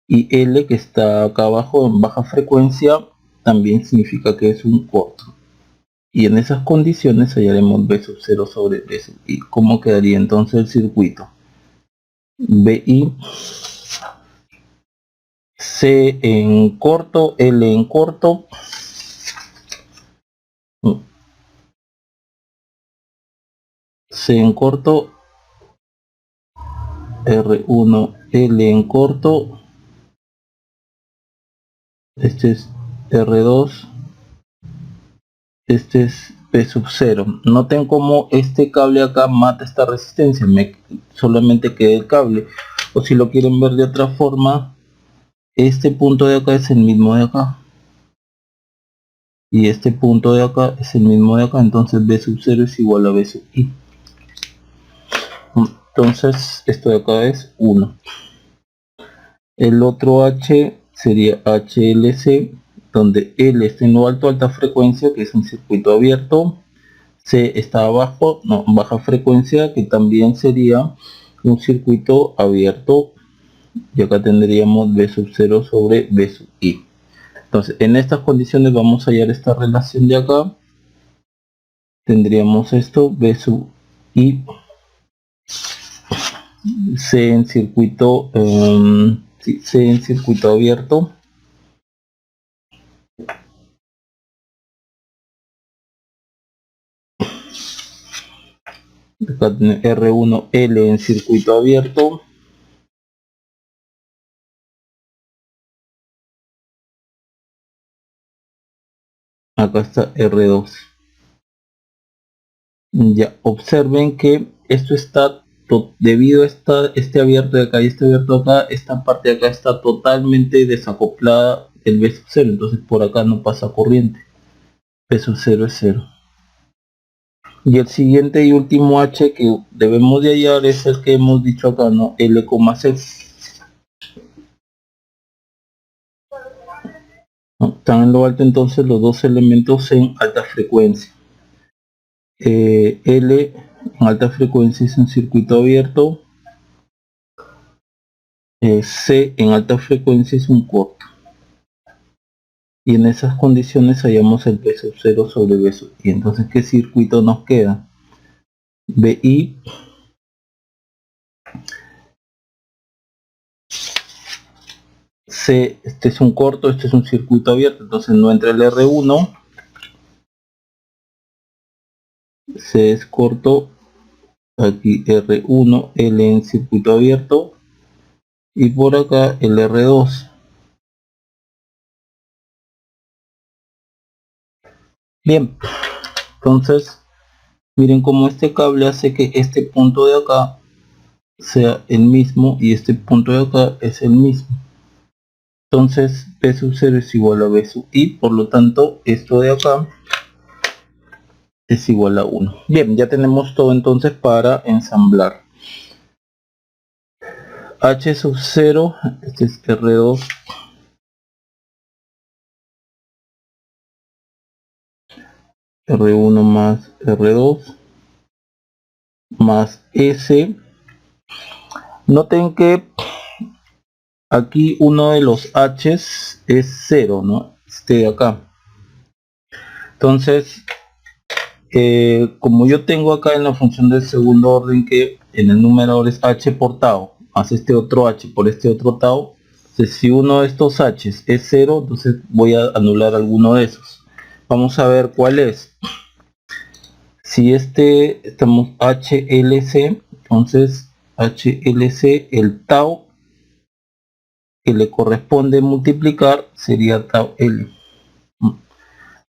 y L que está acá abajo en baja frecuencia también significa que es un corto, y en esas condiciones hallaremos B sub 0 sobre B sub I. ¿Cómo quedaría entonces el circuito? BI, C en corto, L en corto, C en corto, R1, L en corto, este es R2, este es P sub 0. Noten cómo este cable acá mata esta resistencia, solamente queda el cable. O si lo quieren ver de otra forma, este punto de acá es el mismo de acá. Y este punto de acá es el mismo de acá, entonces B sub 0 es igual a B sub I. Entonces esto de acá es 1. El otro H sería HLC, donde L está en lo alto, alta frecuencia, que es un circuito abierto. C está abajo, no, baja frecuencia, que también sería un circuito abierto. Y acá tendríamos B sub 0 sobre B sub I. Entonces, en estas condiciones vamos a hallar esta relación de acá. Tendríamos esto, B sub I, C en circuito, C en circuito abierto. Acá tiene R1, L en circuito abierto. Acá está R2. Ya observen que esto está debido a este abierto de acá y este abierto de acá, esta parte de acá está totalmente desacoplada del B sub 0, entonces por acá no pasa corriente. B sub 0 es 0. Y el siguiente y último H que debemos de hallar es el que hemos dicho acá, ¿no? L, C. ¿No? Están en lo alto entonces los dos elementos en alta frecuencia. L en alta frecuencia es un circuito abierto. C en alta frecuencia es un corto. Y en esas condiciones hallamos el B sub 0 sobre B sub I. Entonces, ¿qué circuito nos queda? BI C, este es un corto, este es un circuito abierto, entonces no entra el R1. C es corto, aquí R1, L en circuito abierto, y por acá el R2. Bien, entonces miren cómo este cable hace que este punto de acá sea el mismo y este punto de acá es el mismo. Entonces P sub 0 es igual a B sub I, por lo tanto esto de acá es igual a 1. Bien, ya tenemos todo entonces para ensamblar. H sub 0, este es R2, R1 más R2, más S. Noten que aquí uno de los H's es 0, ¿no? Este de acá. Entonces, como yo tengo acá en la función del segundo orden que en el numerador es H por tau, más este otro H por este otro tau, entonces si uno de estos H's es 0, entonces voy a anular alguno de esos. Vamos a ver cuál es. Si estamos HLC, entonces HLC, el tau que le corresponde multiplicar sería tau L.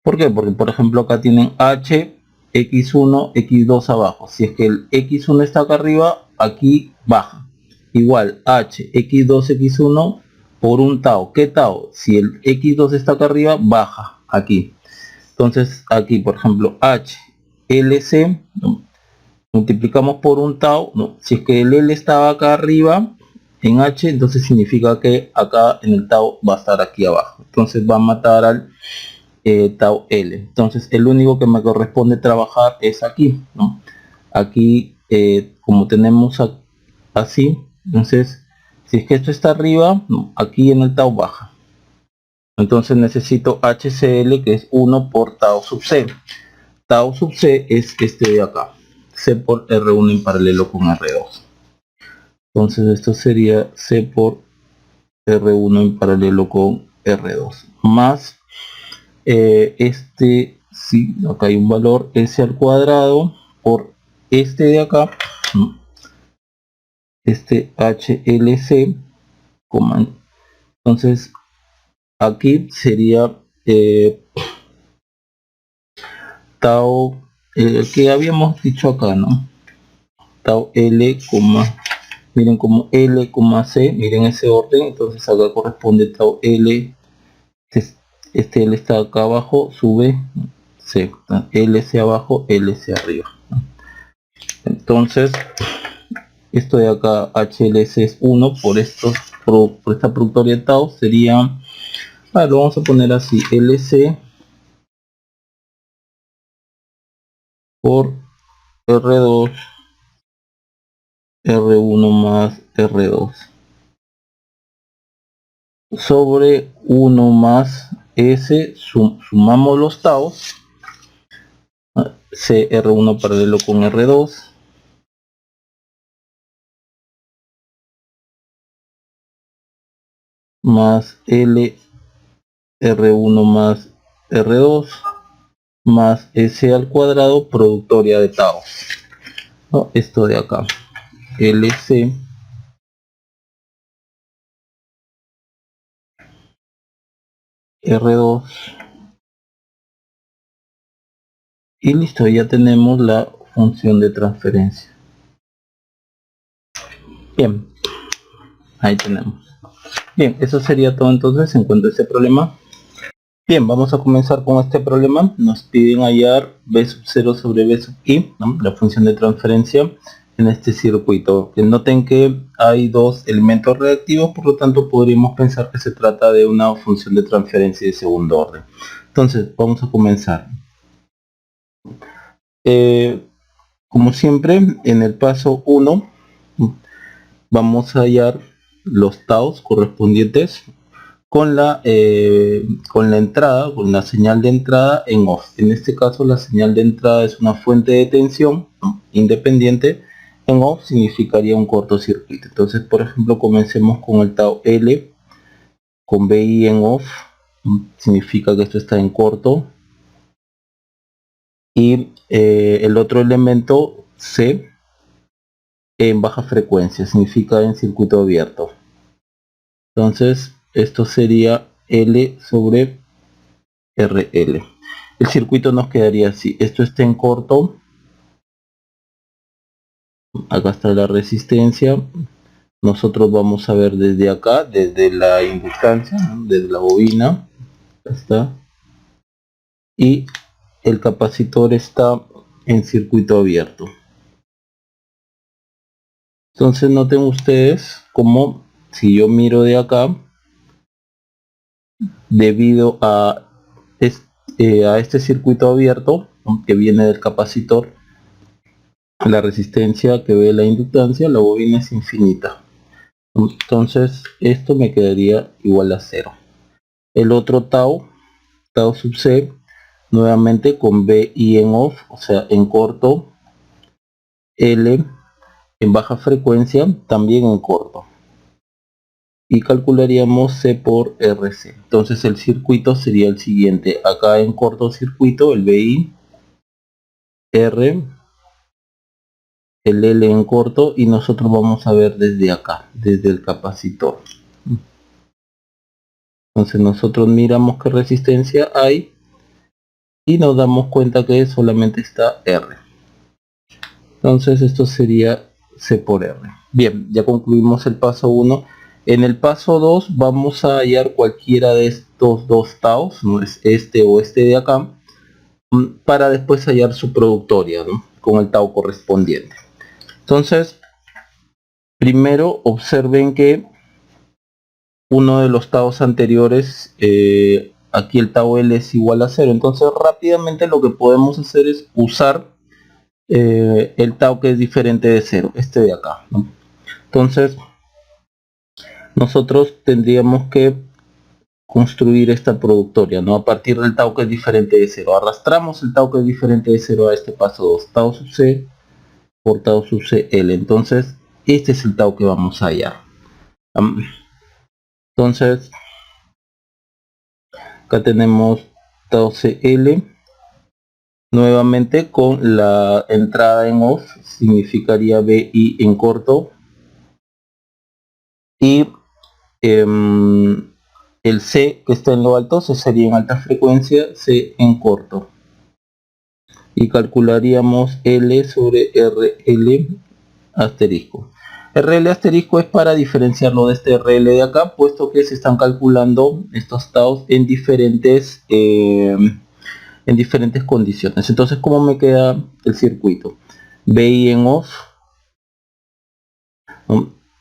¿Por qué? Porque por ejemplo acá tienen H, X1, X2 abajo. Si es que el X1 está acá arriba, aquí baja. Igual H, X2, X1 por un tau. ¿Qué tau? Si el X2 está acá arriba, baja aquí. Entonces aquí, por ejemplo, HLC, ¿no? Multiplicamos por un tau, ¿no? Si es que el L estaba acá arriba en H, entonces significa que acá en el tau va a estar aquí abajo. Entonces va a matar al tau L. Entonces el único que me corresponde trabajar es aquí, ¿no? Aquí como tenemos así, entonces si es que esto está arriba, ¿no? Aquí en el tau baja. Entonces necesito HCl, que es 1 por tau sub c. Tau sub c es este de acá, C por R1 en paralelo con R2. Entonces esto sería C por R1 en paralelo con R2 más sí, acá hay un valor S al cuadrado por este de acá, este HLC, entonces aquí sería tau que habíamos dicho acá, ¿no? Tau L, miren como L, C, miren ese orden, entonces acá corresponde tau L, este L está acá abajo, sube C, LC abajo, LC arriba. Entonces esto de acá HLC es 1 por esta productoria de tau sería, lo vamos a poner así, LC por R2 R1 más R2 sobre 1 más S, sumamos los taus, C R1 paralelo con R2 más L R1 más R2 más S al cuadrado productoria de tau, ¿no? Esto de acá, LC R2 y listo, ya tenemos la función de transferencia. Bien, ahí tenemos. Bien, eso sería todo entonces en cuanto a este problema. Bien, vamos a comenzar con este problema. Nos piden hallar b sub 0 sobre b sub i, ¿no? La función de transferencia en este circuito. Noten que hay dos elementos reactivos, por lo tanto podríamos pensar que se trata de una función de transferencia de segundo orden. Entonces, vamos a comenzar. Como siempre, en el paso 1 vamos a hallar los taus correspondientes con la entrada, con la señal de entrada en off. En este caso la señal de entrada es una fuente de tensión, ¿no?, independiente. En off significaría un cortocircuito. Entonces, por ejemplo, comencemos con el tau L con BI en off, significa que esto está en corto. Y el otro elemento C en baja frecuencia, significa en circuito abierto. Entonces esto sería L sobre RL. El circuito nos quedaría así. Esto está en corto. Acá está la resistencia. Nosotros vamos a ver desde acá, desde la inductancia, ¿no?, desde la bobina. Acá está. Y el capacitor está en circuito abierto. Entonces noten ustedes como si yo miro de acá, debido a este circuito abierto que viene del capacitor, la resistencia que ve la inductancia, la bobina es infinita. Entonces esto me quedaría igual a 0. El otro tau sub c, nuevamente con BI en off, o sea en corto, L en baja frecuencia, también en corto. Y calcularíamos C por RC. Entonces el circuito sería el siguiente. Acá en cortocircuito el BI, R, el L en corto, y nosotros vamos a ver desde acá, desde el capacitor. Entonces nosotros miramos qué resistencia hay y nos damos cuenta que solamente está R. Entonces esto sería C por R. Bien, ya concluimos el paso 1 En el paso 2 vamos a hallar cualquiera de estos dos taos, no es este o este de acá, para después hallar su productoria, ¿no? Con el tau correspondiente. Entonces, primero observen que uno de los taos anteriores, aquí el tau L es igual a 0. Entonces rápidamente lo que podemos hacer es usar el tau que es diferente de 0, este de acá, ¿no? Entonces nosotros tendríamos que construir esta productoria, ¿no? A partir del tau que es diferente de 0. Arrastramos el tau que es diferente de 0 a este paso 2. Tau sub c por tau sub c L. Entonces este es el tau que vamos a hallar. Entonces acá tenemos tau CL nuevamente con la entrada en off, significaría BI en corto, y el C que está en lo alto se sería en alta frecuencia, C en corto, y calcularíamos L sobre RL asterisco. RL asterisco es para diferenciarlo de este RL de acá, puesto que se están calculando estos taus en diferentes condiciones. Entonces, ¿cómo me queda el circuito? BI en off,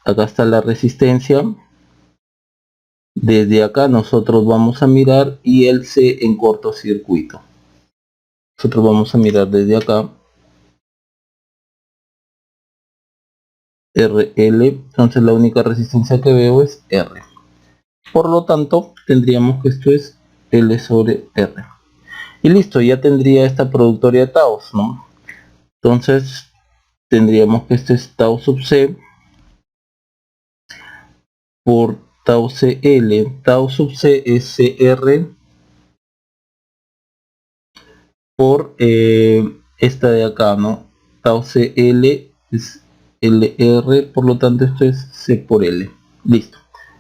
acá está la resistencia, desde acá nosotros vamos a mirar, y el C en cortocircuito. Nosotros vamos a mirar desde acá RL, entonces la única resistencia que veo es R. Por lo tanto, tendríamos que esto es L sobre R. Y listo, ya tendría esta productoria de taos, ¿no? Entonces, tendríamos que este es tau sub C por tau CL. Tau sub C es CR por esta de acá, ¿no? Tau CL es LR, por lo tanto esto es C por L. Listo,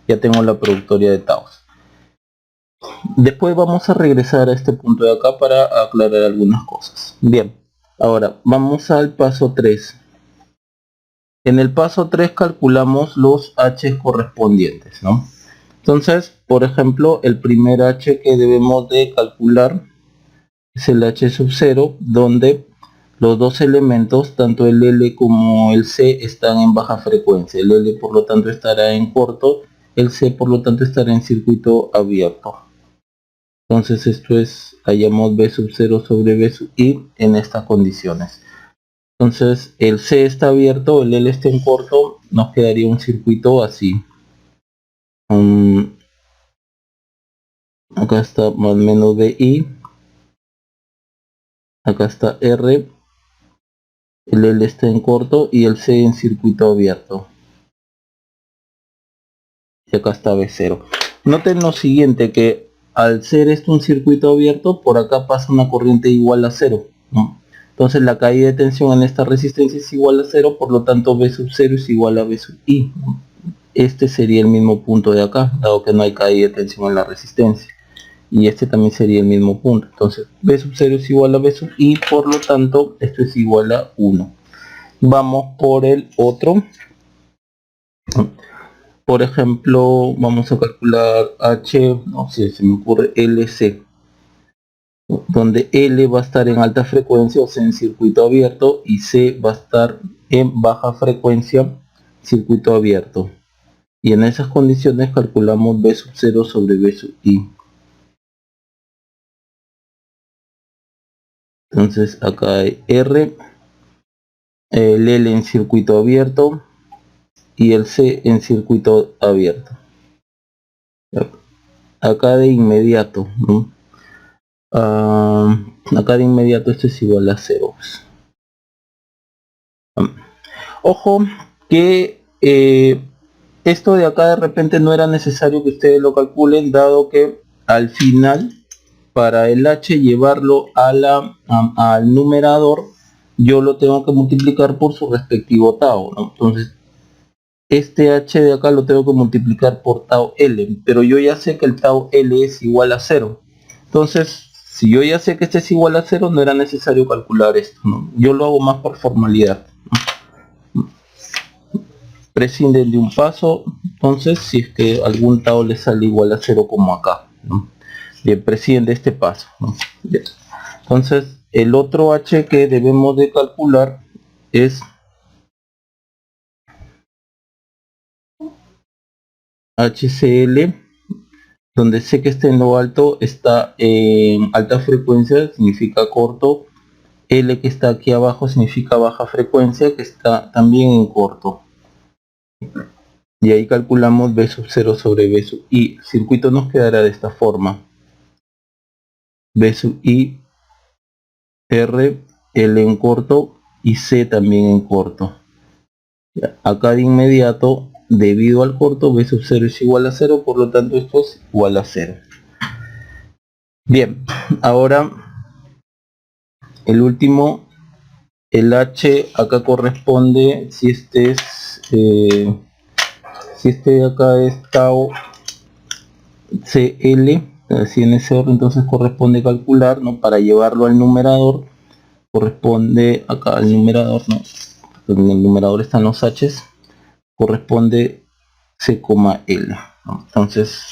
ya tengo la productoria de taos. Después vamos a regresar a este punto de acá para aclarar algunas cosas. Bien, ahora vamos al paso 3. En el paso 3 calculamos los H correspondientes, ¿no? Entonces, por ejemplo, el primer H que debemos de calcular es el H sub 0, donde los dos elementos, tanto el L como el C, están en baja frecuencia. El L por lo tanto estará en corto, el C por lo tanto estará en circuito abierto. Entonces esto es, hallamos B sub 0 sobre B sub I en estas condiciones. Entonces el C está abierto, el L está en corto, nos quedaría un circuito así. Acá está más o menos BI, acá está R, el L está en corto y el C en circuito abierto. Y acá está B0. Noten lo siguiente, que al ser esto un circuito abierto, por acá pasa una corriente igual a 0, ¿no? Entonces la caída de tensión en esta resistencia es igual a 0, por lo tanto B sub 0 es igual a B sub I. Este sería el mismo punto de acá, dado que no hay caída de tensión en la resistencia. Y este también sería el mismo punto. Entonces B sub 0 es igual a B sub I, por lo tanto esto es igual a 1. Vamos por el otro. Por ejemplo, vamos a calcular H, no sé, se me ocurre LC, donde L va a estar en alta frecuencia, o sea, en circuito abierto, y C va a estar en baja frecuencia, circuito abierto. Y en esas condiciones calculamos B sub 0 sobre B sub I. Entonces acá hay R, el L en circuito abierto y el C en circuito abierto. Acá de inmediato, ¿no? Acá de inmediato esto es igual a 0. Ojo que esto de acá de repente no era necesario que ustedes lo calculen, dado que al final, para el H llevarlo a al numerador, yo lo tengo que multiplicar por su respectivo tau, ¿no? Entonces este H de acá lo tengo que multiplicar por tau L, pero yo ya sé que el tau L es igual a 0. Entonces, si yo ya sé que este es igual a 0, no era necesario calcular esto, ¿no? Yo lo hago más por formalidad. Prescinden de un paso, entonces si es que algún tau le sale igual a 0 como acá, ¿no? Bien, presciende este paso, ¿no? Bien. Entonces el otro h que debemos de calcular es HCl, donde sé que está en lo alto, está en alta frecuencia, significa corto. L que está aquí abajo significa baja frecuencia, que está también en corto. Y ahí calculamos B sub 0 sobre B sub I. El circuito nos quedará de esta forma. B sub I, R, L en corto y C también en corto. Acá de inmediato, debido al corto, B sub 0 es igual a 0, por lo tanto esto es igual a 0. Bien, ahora el último, el H acá corresponde, si este de acá es tau CL, si en ese orden, entonces corresponde calcular, ¿no? Para llevarlo al numerador, corresponde acá al numerador, ¿no? En el numerador están los H's, corresponde C, L, ¿no? Entonces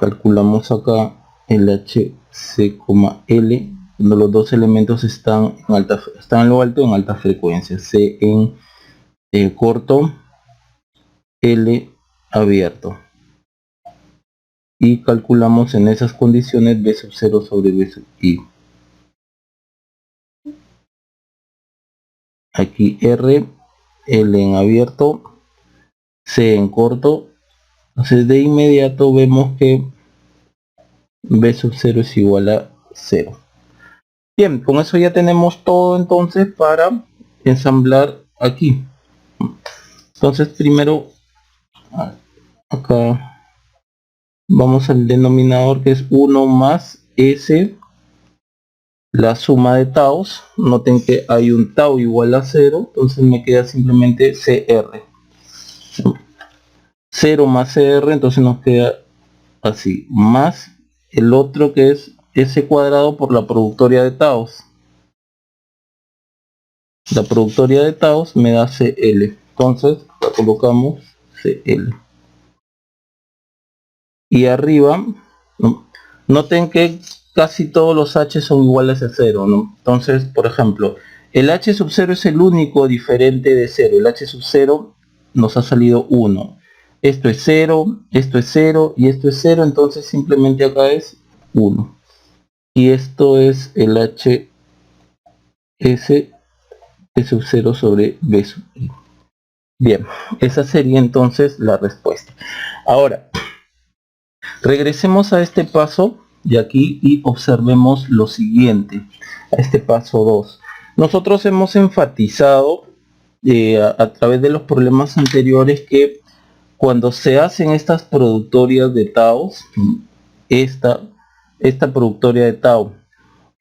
calculamos acá el H, C, L, cuando los dos elementos están en lo alto en alta frecuencia, C en corto, L abierto, y calculamos en esas condiciones B sub 0 sobre B sub I. Aquí R, L en abierto, C en corto. Entonces de inmediato vemos que B sub 0 es igual a 0. Bien, con eso ya tenemos todo entonces para ensamblar aquí. Entonces primero acá vamos al denominador, que es 1 más S, la suma de taus. Noten que hay un tau igual a 0, entonces me queda simplemente CR. 0 más CR, entonces nos queda así, más el otro que es S cuadrado por la productoria de taus. La productoria de taus me da CL, entonces la colocamos CL. Y arriba, ¿no? Noten que casi todos los H son iguales a 0, ¿no? Entonces, por ejemplo, el H sub 0 es el único diferente de 0. El H sub 0 nos ha salido 1. Esto es 0, esto es 0 y esto es 0, entonces simplemente acá es 1. Y esto es el H S sub 0 sobre B sub I. Bien, esa sería entonces la respuesta. Ahora, regresemos a este paso de aquí y observemos lo siguiente, a este paso 2. Nosotros hemos enfatizado a través de los problemas anteriores que cuando se hacen estas productorias de taus, esta productoria de tau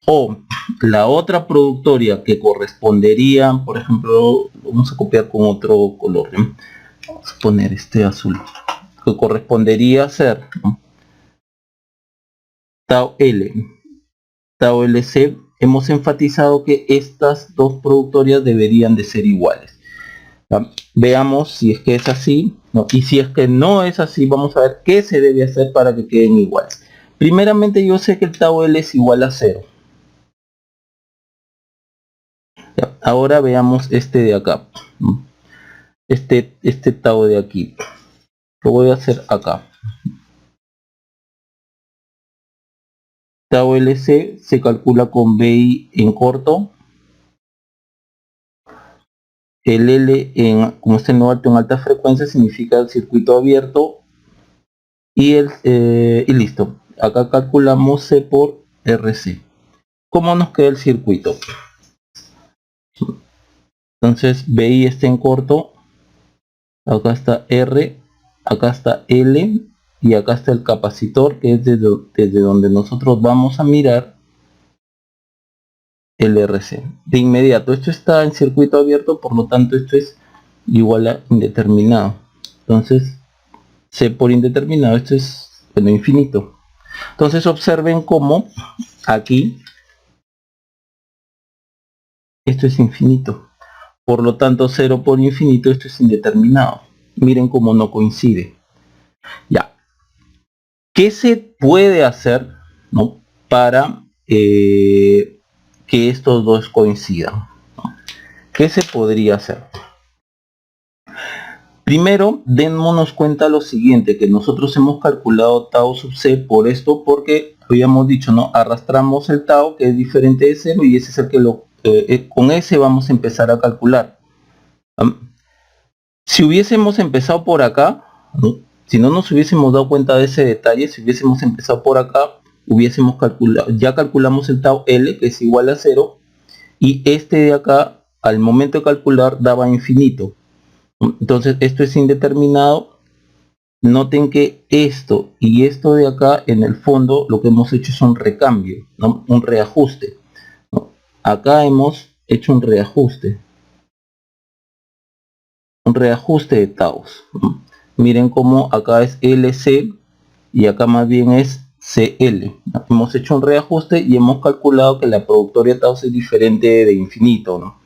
o la otra productoria que correspondería, por ejemplo, vamos a copiar con otro color, ¿eh? Vamos a poner este azul, que correspondería a ser, ¿no? Tau L, Tau LC, hemos enfatizado que estas dos productorias deberían de ser iguales. Veamos si es que es así, ¿no? Y si es que no es así, vamos a ver qué se debe hacer para que queden iguales. Primeramente, yo sé que el Tau L es igual a 0. Ahora veamos este de acá, este Tau de aquí. Lo voy a hacer acá. Tau LC se calcula con BI en corto. El L, como está en alto en alta frecuencia, significa el circuito abierto. Y listo. Acá calculamos C por RC. ¿Cómo nos queda el circuito? Entonces BI está en corto. Acá está R. Acá está L. Y acá está el capacitor, que es desde donde nosotros vamos a mirar el RC. De inmediato, esto está en circuito abierto, por lo tanto esto es igual a indeterminado. Entonces C por indeterminado, esto es, bueno, infinito. Entonces observen cómo aquí esto es infinito. Por lo tanto, 0 por infinito, esto es indeterminado. Miren cómo no coincide. Ya. ¿Qué se puede hacer, ¿no?, para que estos dos coincidan? ¿Qué se podría hacer? Primero, démonos cuenta lo siguiente, que nosotros hemos calculado tau sub c por esto, porque habíamos dicho, ¿no? Arrastramos el tau, que es diferente de 0, y ese es el que con ese vamos a empezar a calcular. Si hubiésemos empezado por acá, ¿no?, si no nos hubiésemos dado cuenta de ese detalle, si hubiésemos empezado por acá, hubiésemos calculado, ya calculamos el tau L, que es igual a 0, y este de acá, al momento de calcular, daba infinito. Entonces esto es indeterminado. Noten que esto y esto de acá, en el fondo, lo que hemos hecho es un recambio, ¿no?, un reajuste, ¿no? Acá hemos hecho un reajuste de taus, ¿no? Miren cómo acá es LC y acá más bien es CL, ¿no? Hemos hecho un reajuste y hemos calculado que la productoria taus es diferente de infinito, ¿no?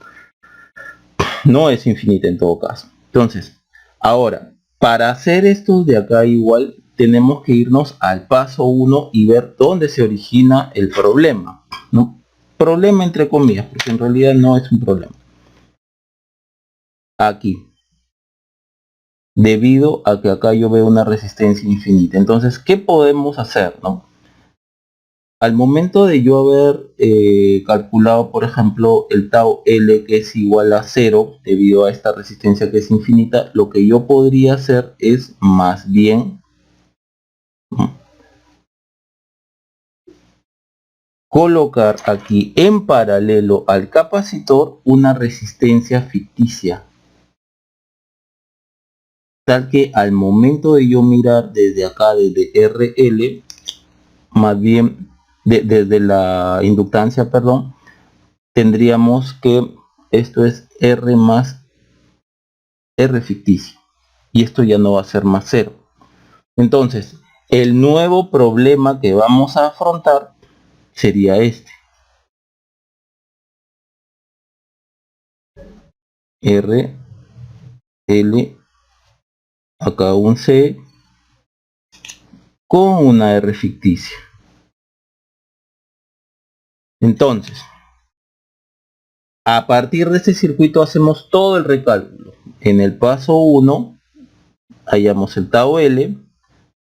No es infinita en todo caso. Entonces, ahora, para hacer estos de acá igual, tenemos que irnos al paso 1 y ver dónde se origina el problema, ¿no? Problema entre comillas, porque en realidad no es un problema. Aquí. Debido a que acá yo veo una resistencia infinita. Entonces, ¿qué podemos hacer, no? Al momento de yo haber calculado, por ejemplo, el tau L, que es igual a 0, debido a esta resistencia que es infinita, lo que yo podría hacer es más bien, ¿no?, colocar aquí en paralelo al capacitor una resistencia ficticia, tal que al momento de yo mirar desde acá, desde RL, más bien desde la inductancia, perdón, tendríamos que esto es R más R ficticio, y esto ya no va a ser más 0. Entonces, el nuevo problema que vamos a afrontar sería este. R, L, acá un C, con una R ficticia. Entonces, a partir de este circuito hacemos todo el recálculo. En el paso 1, hallamos el tau L,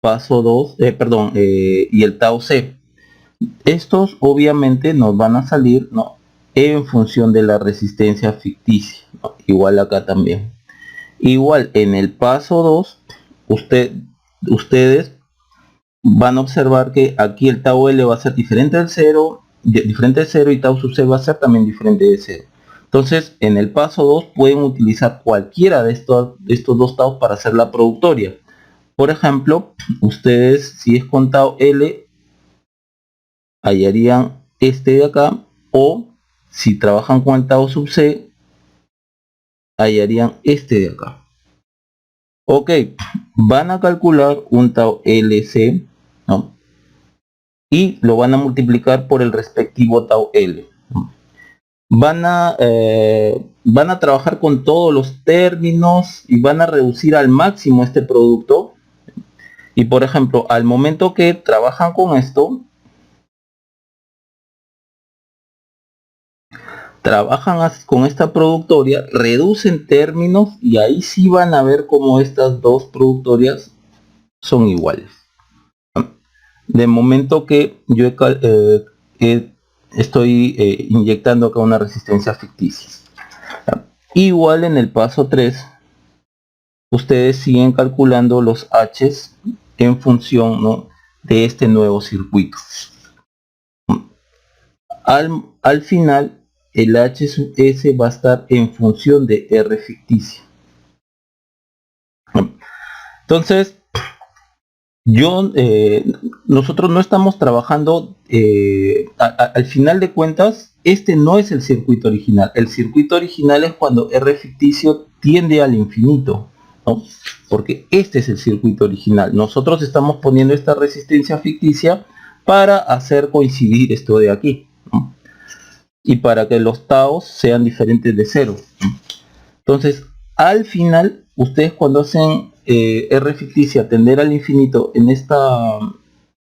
paso 2, y el tau C. Estos obviamente nos van a salir, ¿no?, en función de la resistencia ficticia, ¿no?, igual acá también. Igual en el paso 2, ustedes van a observar que aquí el tau L va a ser diferente del 0, y tau sub C va a ser también diferente de 0. Entonces, en el paso 2 pueden utilizar cualquiera de estos dos taus para hacer la productoria. Por ejemplo, ustedes, si es con tau L, hallarían este de acá, o si trabajan con el tau sub C, hallarían este de acá. Ok, van a calcular un tau LC, ¿no?, y lo van a multiplicar por el respectivo tau L. Van a trabajar con todos los términos y van a reducir al máximo este producto. Y por ejemplo, al momento que trabajan con esto, trabajan con esta productoria, reducen términos, y ahí sí van a ver cómo estas dos productorias son iguales. De momento que yo estoy inyectando acá una resistencia ficticia. Igual en el paso 3, ustedes siguen calculando los H's en función, ¿no?, de este nuevo circuito. Al final, el H sub S va a estar en función de R ficticia. Entonces, nosotros no estamos trabajando, al final de cuentas, este no es el circuito original. El circuito original es cuando R ficticio tiende al infinito, ¿no?, porque este es el circuito original. Nosotros estamos poniendo esta resistencia ficticia para hacer coincidir esto de aquí, ¿no?, y para que los taos sean diferentes de 0. Entonces, al final, ustedes cuando hacen R ficticia tender al infinito en esta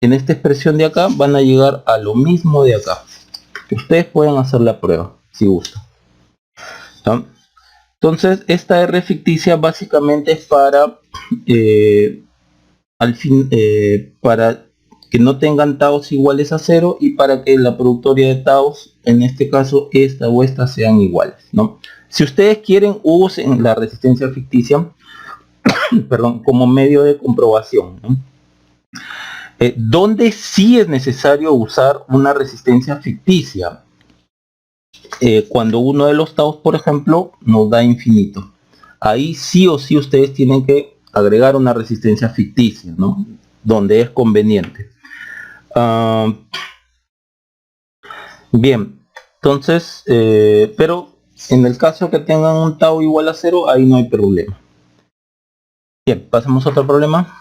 expresión de acá, van a llegar a lo mismo de acá. Ustedes pueden hacer la prueba, si gustan. ¿No? Entonces, esta R ficticia básicamente es para para que no tengan taos iguales a 0 y para que la productoria de taos, en este caso esta o esta, sean iguales, ¿no? Si ustedes quieren, usen la resistencia ficticia perdón, como medio de comprobación, ¿no? Donde sí es necesario usar una resistencia ficticia, cuando uno de los taos, por ejemplo, nos da infinito. Ahí sí o sí ustedes tienen que agregar una resistencia ficticia, ¿no? Donde es conveniente. Bien, entonces, pero en el caso que tengan un tau igual a 0, ahí no hay problema. Bien, pasamos a otro problema.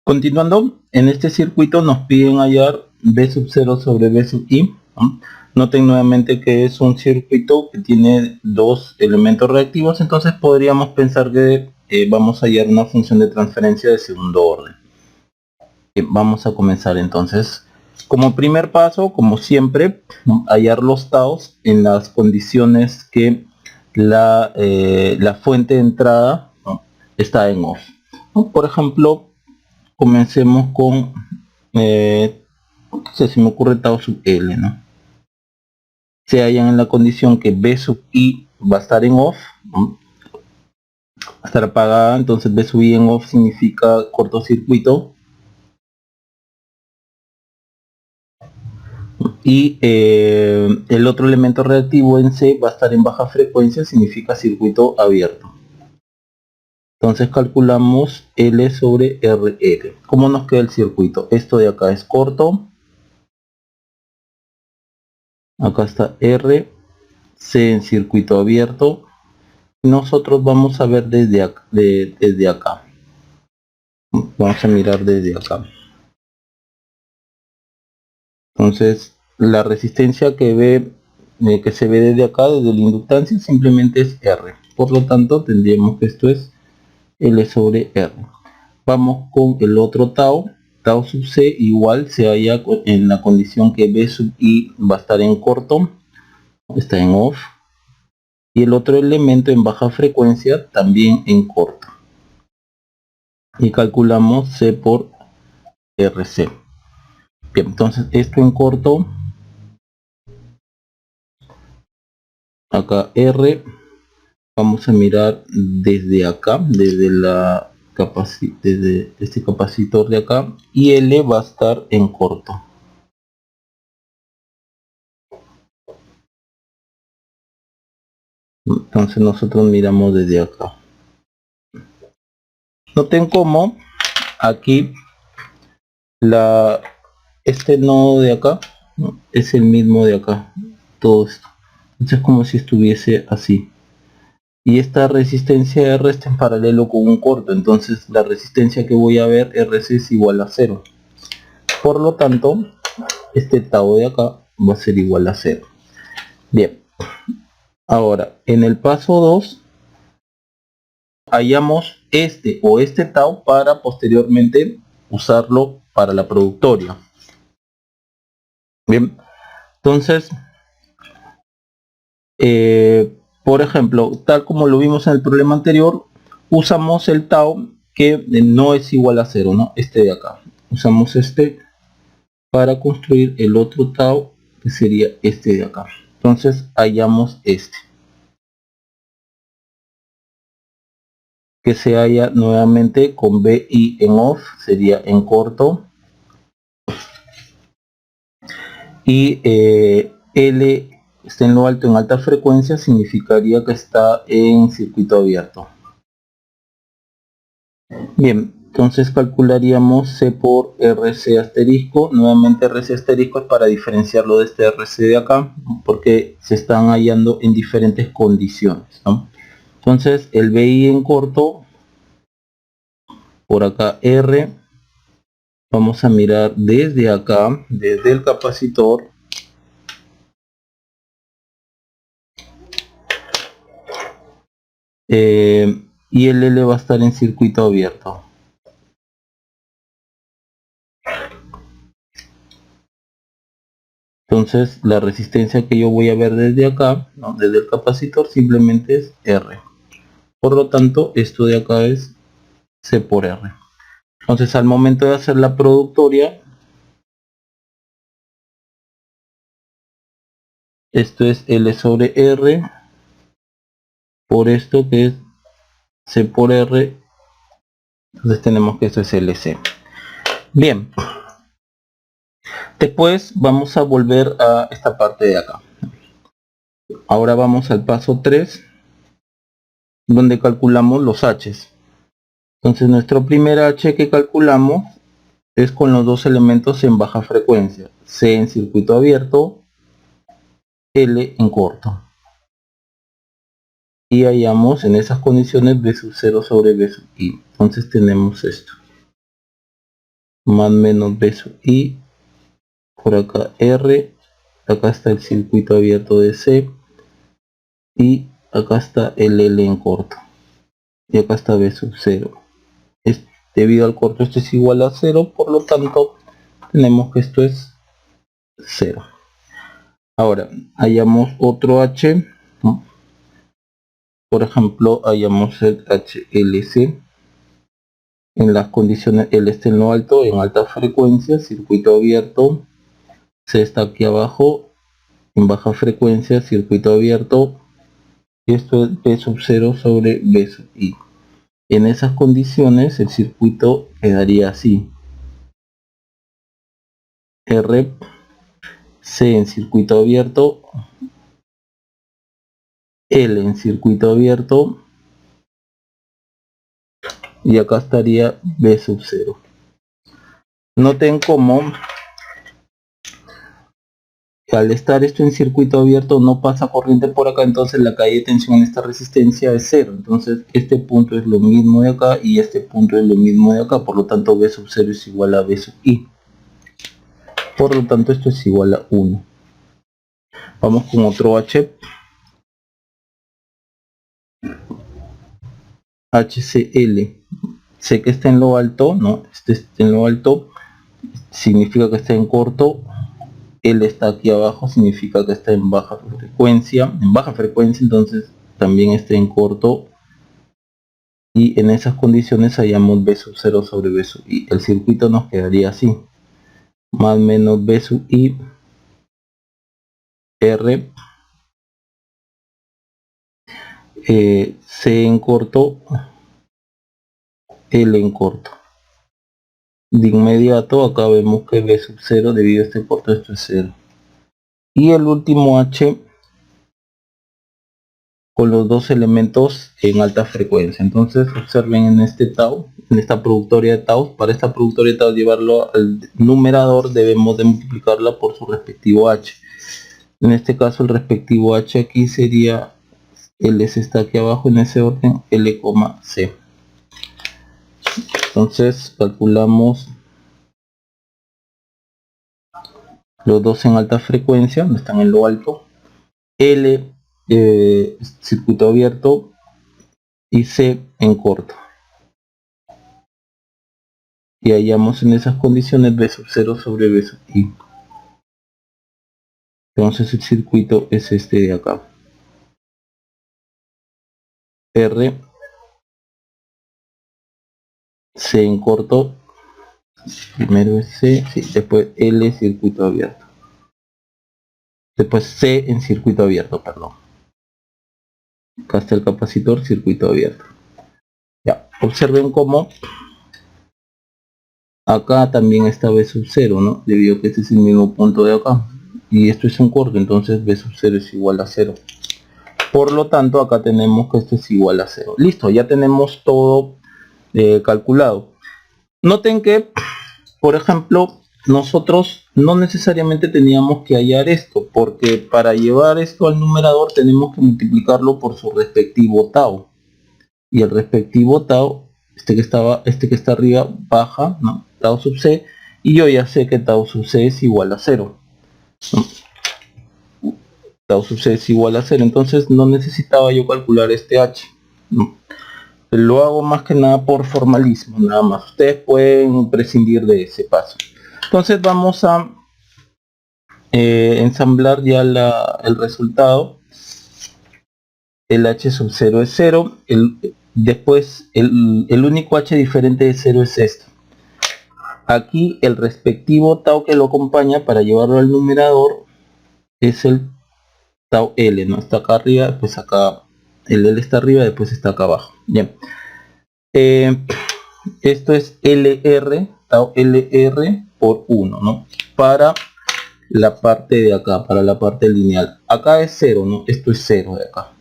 Continuando, en este circuito nos piden hallar B sub 0 sobre B sub i, ¿no? Noten nuevamente que es un circuito que tiene dos elementos reactivos, entonces podríamos pensar que vamos a hallar una función de transferencia de segundo orden. Vamos a comenzar entonces. Como primer paso, como siempre, hallar los taos en las condiciones que la fuente de entrada, ¿no?, está en off, ¿no? Por ejemplo, comencemos con, no sé, si me ocurre tau sub L, ¿no? Se hallan en la condición que B sub I va a estar en off, ¿no?, va a estar apagada, entonces B sub I en off significa cortocircuito. Y el otro elemento reactivo en C va a estar en baja frecuencia, significa circuito abierto. Entonces calculamos L sobre RL. ¿Cómo nos queda el circuito? Esto de acá es corto. Acá está R, C en circuito abierto. Nosotros vamos a ver desde acá. Vamos a mirar desde acá. Entonces, la resistencia que se ve desde acá, desde la inductancia, simplemente es R. Por lo tanto, tendríamos que esto es L sobre R. Vamos con el otro tau. Tau sub C igual se halla en la condición que B sub I va a estar en corto, está en off. Y el otro elemento en baja frecuencia también en corto. Y calculamos C por RC. Bien, entonces esto en corto. Acá R. Vamos a mirar desde acá, desde este capacitor de acá, y L va a estar en corto. Entonces nosotros miramos desde acá. Noten cómo aquí este nodo de acá, ¿no?, es el mismo de acá, todo esto. Entonces es como si estuviese así. Y esta resistencia R está en paralelo con un corto, entonces la resistencia que voy a ver, RC, es igual a 0. Por lo tanto, este tau de acá va a ser igual a 0. Bien. Ahora, en el paso 2, hallamos este o este tau para posteriormente usarlo para la productoria. Bien. Entonces, por ejemplo, tal como lo vimos en el problema anterior, usamos el tau que no es igual a 0, ¿no? Este de acá. Usamos este para construir el otro tau, que sería este de acá. Entonces hallamos este, que se halla nuevamente con BI en off, sería en corto, y L está en lo alto en alta frecuencia, significaría que está en circuito abierto. Bien, entonces calcularíamos C por RC asterisco. Nuevamente RC asterisco es para diferenciarlo de este RC de acá, porque se están hallando en diferentes condiciones, ¿no? Entonces el BI en corto, por acá R, vamos a mirar desde acá, desde el capacitor, y el L va a estar en circuito abierto. Entonces la resistencia que yo voy a ver desde acá, ¿no?, desde el capacitor, simplemente es R. Por lo tanto, esto de acá es C por R. Entonces al momento de hacer la productoria, esto es L sobre R por esto que es C por R. Entonces tenemos que esto es LC. Bien. Después vamos a volver a esta parte de acá. Ahora vamos al paso 3, donde calculamos los H's. Entonces nuestro primer H que calculamos es con los dos elementos en baja frecuencia, C en circuito abierto, L en corto. Y hallamos en esas condiciones B sub 0 sobre B sub I. Entonces tenemos esto. Más menos B sub I. Por acá R. Acá está el circuito abierto de C. Y acá está el L en corto. Y acá está B sub 0. Debido al corto esto es igual a 0. Por lo tanto tenemos que esto es 0. Ahora hallamos otro H, ¿no? Por ejemplo, hallamos el HLC en las condiciones, L está en lo alto, en alta frecuencia, circuito abierto, C está aquí abajo, en baja frecuencia, circuito abierto, y esto es B sub 0 sobre B sub I. En esas condiciones el circuito quedaría así: R, C en circuito abierto, L en circuito abierto, y acá estaría B sub 0. Noten cómo al estar esto en circuito abierto no pasa corriente por acá, entonces la caída de tensión en esta resistencia es 0. Entonces este punto es lo mismo de acá y este punto es lo mismo de acá, por lo tanto B sub 0 es igual a B sub I. Por lo tanto esto es igual a 1. Vamos con otro H. HCl. Sé que está en lo alto, ¿no? Este está en lo alto, significa que está en corto. L está aquí abajo, significa que está en baja frecuencia. Entonces también está en corto. Y en esas condiciones hallamos B sub 0 sobre B sub I. El circuito nos quedaría así: más menos B sub I, R, C en corto, L en corto. De inmediato acá vemos que B sub 0, debido a este corto, esto es 0. Y el último H con los dos elementos en alta frecuencia. Entonces observen en este tau, en esta productoria de tau, para esta productoria de tau llevarlo al numerador debemos de multiplicarla por su respectivo H. En este caso el respectivo H aquí sería, L está aquí abajo en ese orden, L, C. Entonces calculamos los dos en alta frecuencia, no están en lo alto, L circuito abierto y C en corto. Y hallamos en esas condiciones B sub 0 sobre B sub I. Entonces el circuito es este de acá. R, C en corto, primero es C, sí, después L circuito abierto. Después C en circuito abierto, perdón. Acá está el capacitor, circuito abierto. Ya, observen cómo acá también está B sub 0, ¿no? Debido a que este es el mismo punto de acá. Y esto es un corto, entonces B sub 0 es igual a 0. Por lo tanto, acá tenemos que esto es igual a 0. Listo, ya tenemos todo calculado. Noten que, por ejemplo, nosotros no necesariamente teníamos que hallar esto, porque para llevar esto al numerador tenemos que multiplicarlo por su respectivo tau. Y el respectivo tau, este que está arriba, baja, ¿no? Tau sub c, y yo ya sé que tau sub c es igual a 0. ¿No? Tau sub c es igual a 0, entonces no necesitaba yo calcular este h. ¿no? Lo hago más que nada por formalismo, nada más. Ustedes pueden prescindir de ese paso. Entonces vamos a ensamblar ya el resultado. El h sub 0 es 0. Después el único h diferente de 0 es esto. Aquí el respectivo tau que lo acompaña para llevarlo al numerador es el tau L, ¿no? Está acá arriba, pues acá el L está arriba, después está acá abajo. Bien. Esto es LR, tau LR por 1, ¿no? Para la parte de acá, para la parte lineal. Acá es 0, ¿no? Esto es 0 de acá.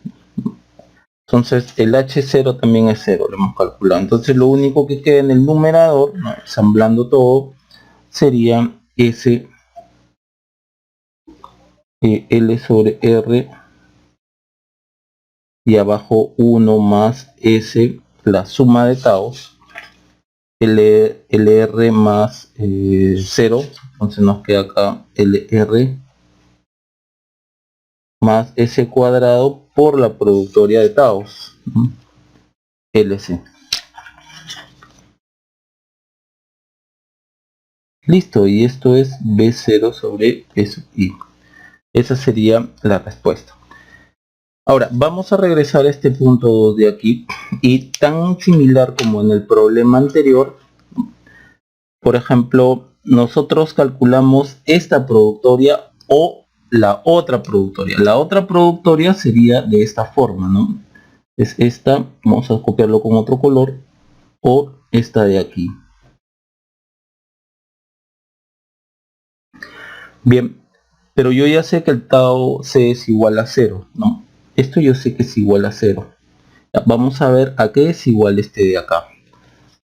Entonces el H0 también es 0, lo hemos calculado. Entonces lo único que queda en el numerador, ¿no? Ensamblando todo, sería S L sobre R y abajo 1 más S, la suma de taus, LR más 0, entonces nos queda acá LR más S cuadrado por la productoria de taus, LC. Listo, y esto es B0 sobre E sub I. Esa sería la respuesta. Ahora, vamos a regresar a este punto 2 de aquí, y tan similar como en el problema anterior, por ejemplo, nosotros calculamos esta productoria o la otra productoria. La otra productoria sería de esta forma, ¿no? Es esta, vamos a copiarlo con otro color, o esta de aquí. Bien, pero yo ya sé que el tau c es igual a 0, ¿no? Esto yo sé que es igual a 0. Vamos a ver a qué es igual este de acá.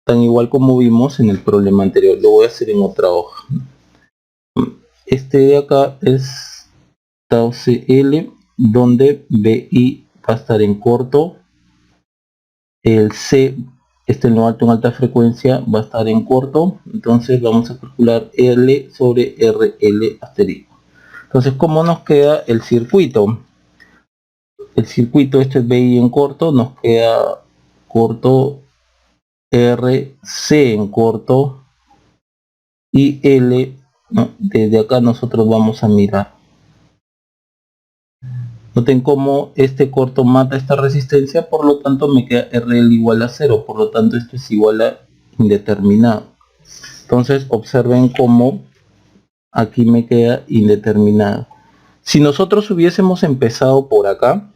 Tan igual como vimos en el problema anterior. Lo voy a hacer en otra hoja. Este de acá es tau CL, donde BI va a estar en corto. El C, este en lo alto en alta frecuencia, va a estar en corto. Entonces vamos a calcular L sobre RL asterisco. Entonces, ¿cómo nos queda el circuito? El circuito, este es BI en corto, nos queda corto RC en corto y L, ¿no? Desde acá nosotros vamos a mirar. Noten cómo este corto mata esta resistencia, por lo tanto me queda RL igual a 0, por lo tanto esto es igual a indeterminado. Entonces observen cómo aquí me queda indeterminado. Si nosotros hubiésemos empezado por acá,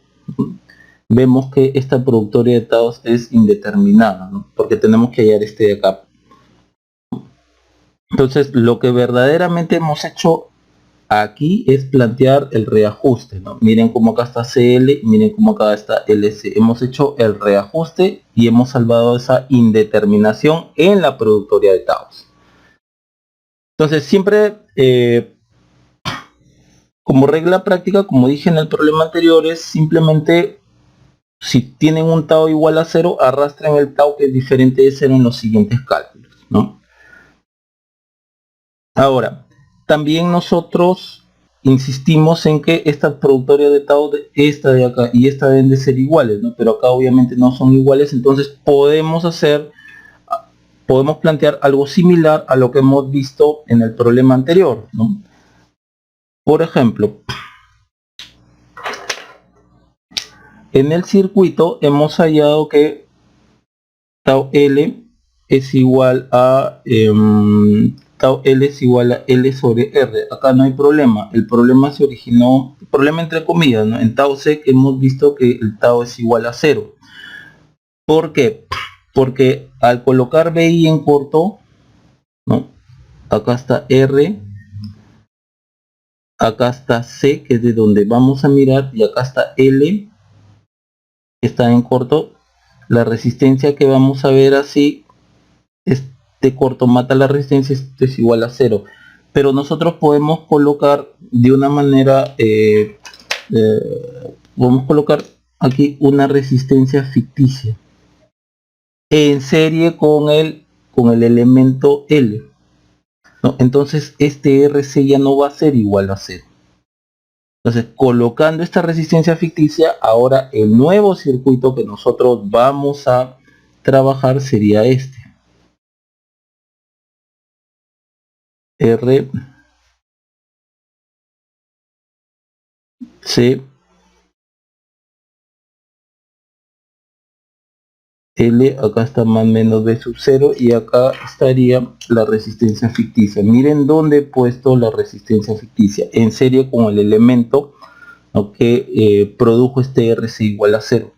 vemos que esta productoria de taus es indeterminada, ¿no? Porque tenemos que hallar este de acá. Entonces lo que verdaderamente hemos hecho aquí es plantear el reajuste, ¿no? Miren cómo acá está CL, miren cómo acá está LC. Hemos hecho el reajuste y hemos salvado esa indeterminación en la productoria de taus. Entonces siempre como regla práctica, como dije en el problema anterior, es simplemente si tienen un tau igual a 0, arrastren el tau que es diferente de 0 en los siguientes cálculos, ¿no? Ahora, también nosotros insistimos en que esta productoria de tau, esta de acá y esta deben de ser iguales, ¿no? Pero acá obviamente no son iguales, entonces podemos plantear algo similar a lo que hemos visto en el problema anterior, ¿no? Por ejemplo, en el circuito hemos hallado que tau L es igual a tau L es igual a L sobre R. Acá no hay problema. El problema se originó, problema entre comillas, ¿no? En tau sec hemos visto que el tau es igual a 0. ¿Por qué? Porque al colocar BI en corto, ¿no? Acá está R, acá está C, que es de donde vamos a mirar, y acá está L, que está en corto. La resistencia que vamos a ver así, este corto mata la resistencia, esto es igual a 0. Pero nosotros podemos colocar de una manera, podemos colocar aquí una resistencia ficticia en serie con el elemento L, ¿no? Entonces este RC ya no va a ser igual a 0. Entonces, colocando esta resistencia ficticia, ahora el nuevo circuito que nosotros vamos a trabajar sería este. R, C, L, acá está más o menos B sub 0 y acá estaría la resistencia ficticia. Miren dónde he puesto la resistencia ficticia, en serie con el elemento, ¿no?, que produjo este RC igual a 0.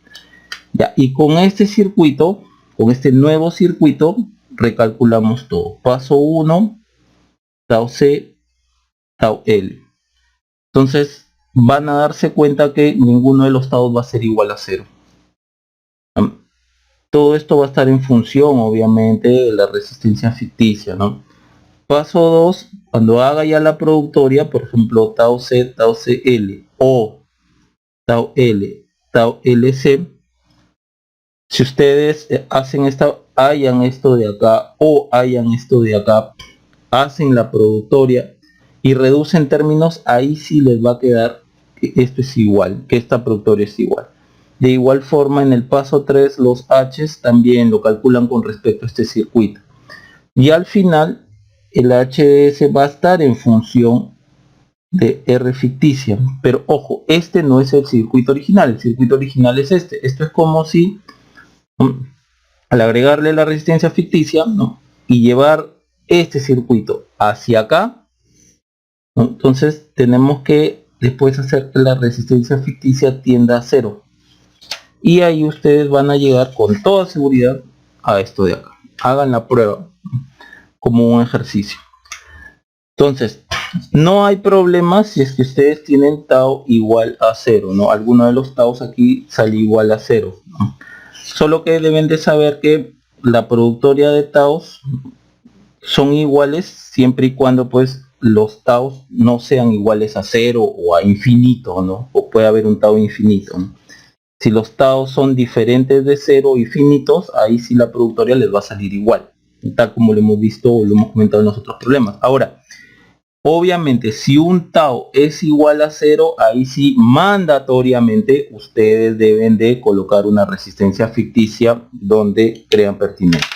Ya, y con este circuito, con este nuevo circuito, recalculamos todo. Paso 1, tau C, tau L. Entonces van a darse cuenta que ninguno de los taus va a ser igual a 0. Todo esto va a estar en función, obviamente, de la resistencia ficticia, ¿no? Paso 2, cuando haga ya la productoria, por ejemplo, tau CL o tau L, tau LC, si ustedes hacen hayan esto de acá o hayan esto de acá, hacen la productoria y reducen términos, ahí sí les va a quedar que esto es igual, que esta productoria es igual. De igual forma, en el paso 3, los H's también lo calculan con respecto a este circuito. Y al final, el HDS va a estar en función de R ficticia. Pero ojo, este no es el circuito original. El circuito original es este. Esto es como si, al agregarle la resistencia ficticia, ¿no?, y llevar este circuito hacia acá, ¿no?, entonces tenemos que después hacer que la resistencia ficticia tienda a 0. Y ahí ustedes van a llegar con toda seguridad a esto de acá. Hagan la prueba como un ejercicio. Entonces, no hay problema si es que ustedes tienen tau igual a 0, ¿no? Alguno de los taus aquí sale igual a 0, ¿no? Solo que deben de saber que la productoria de taus son iguales siempre y cuando pues los taus no sean iguales a 0 o a infinito, ¿no? O puede haber un tau infinito, ¿no? Si los taus son diferentes de 0 y finitos, ahí sí la productoria les va a salir igual, tal como lo hemos visto o lo hemos comentado en los otros problemas. Ahora, obviamente, si un tau es igual a 0, ahí sí mandatoriamente ustedes deben de colocar una resistencia ficticia donde crean pertinente.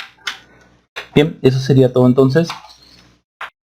Bien, eso sería todo entonces.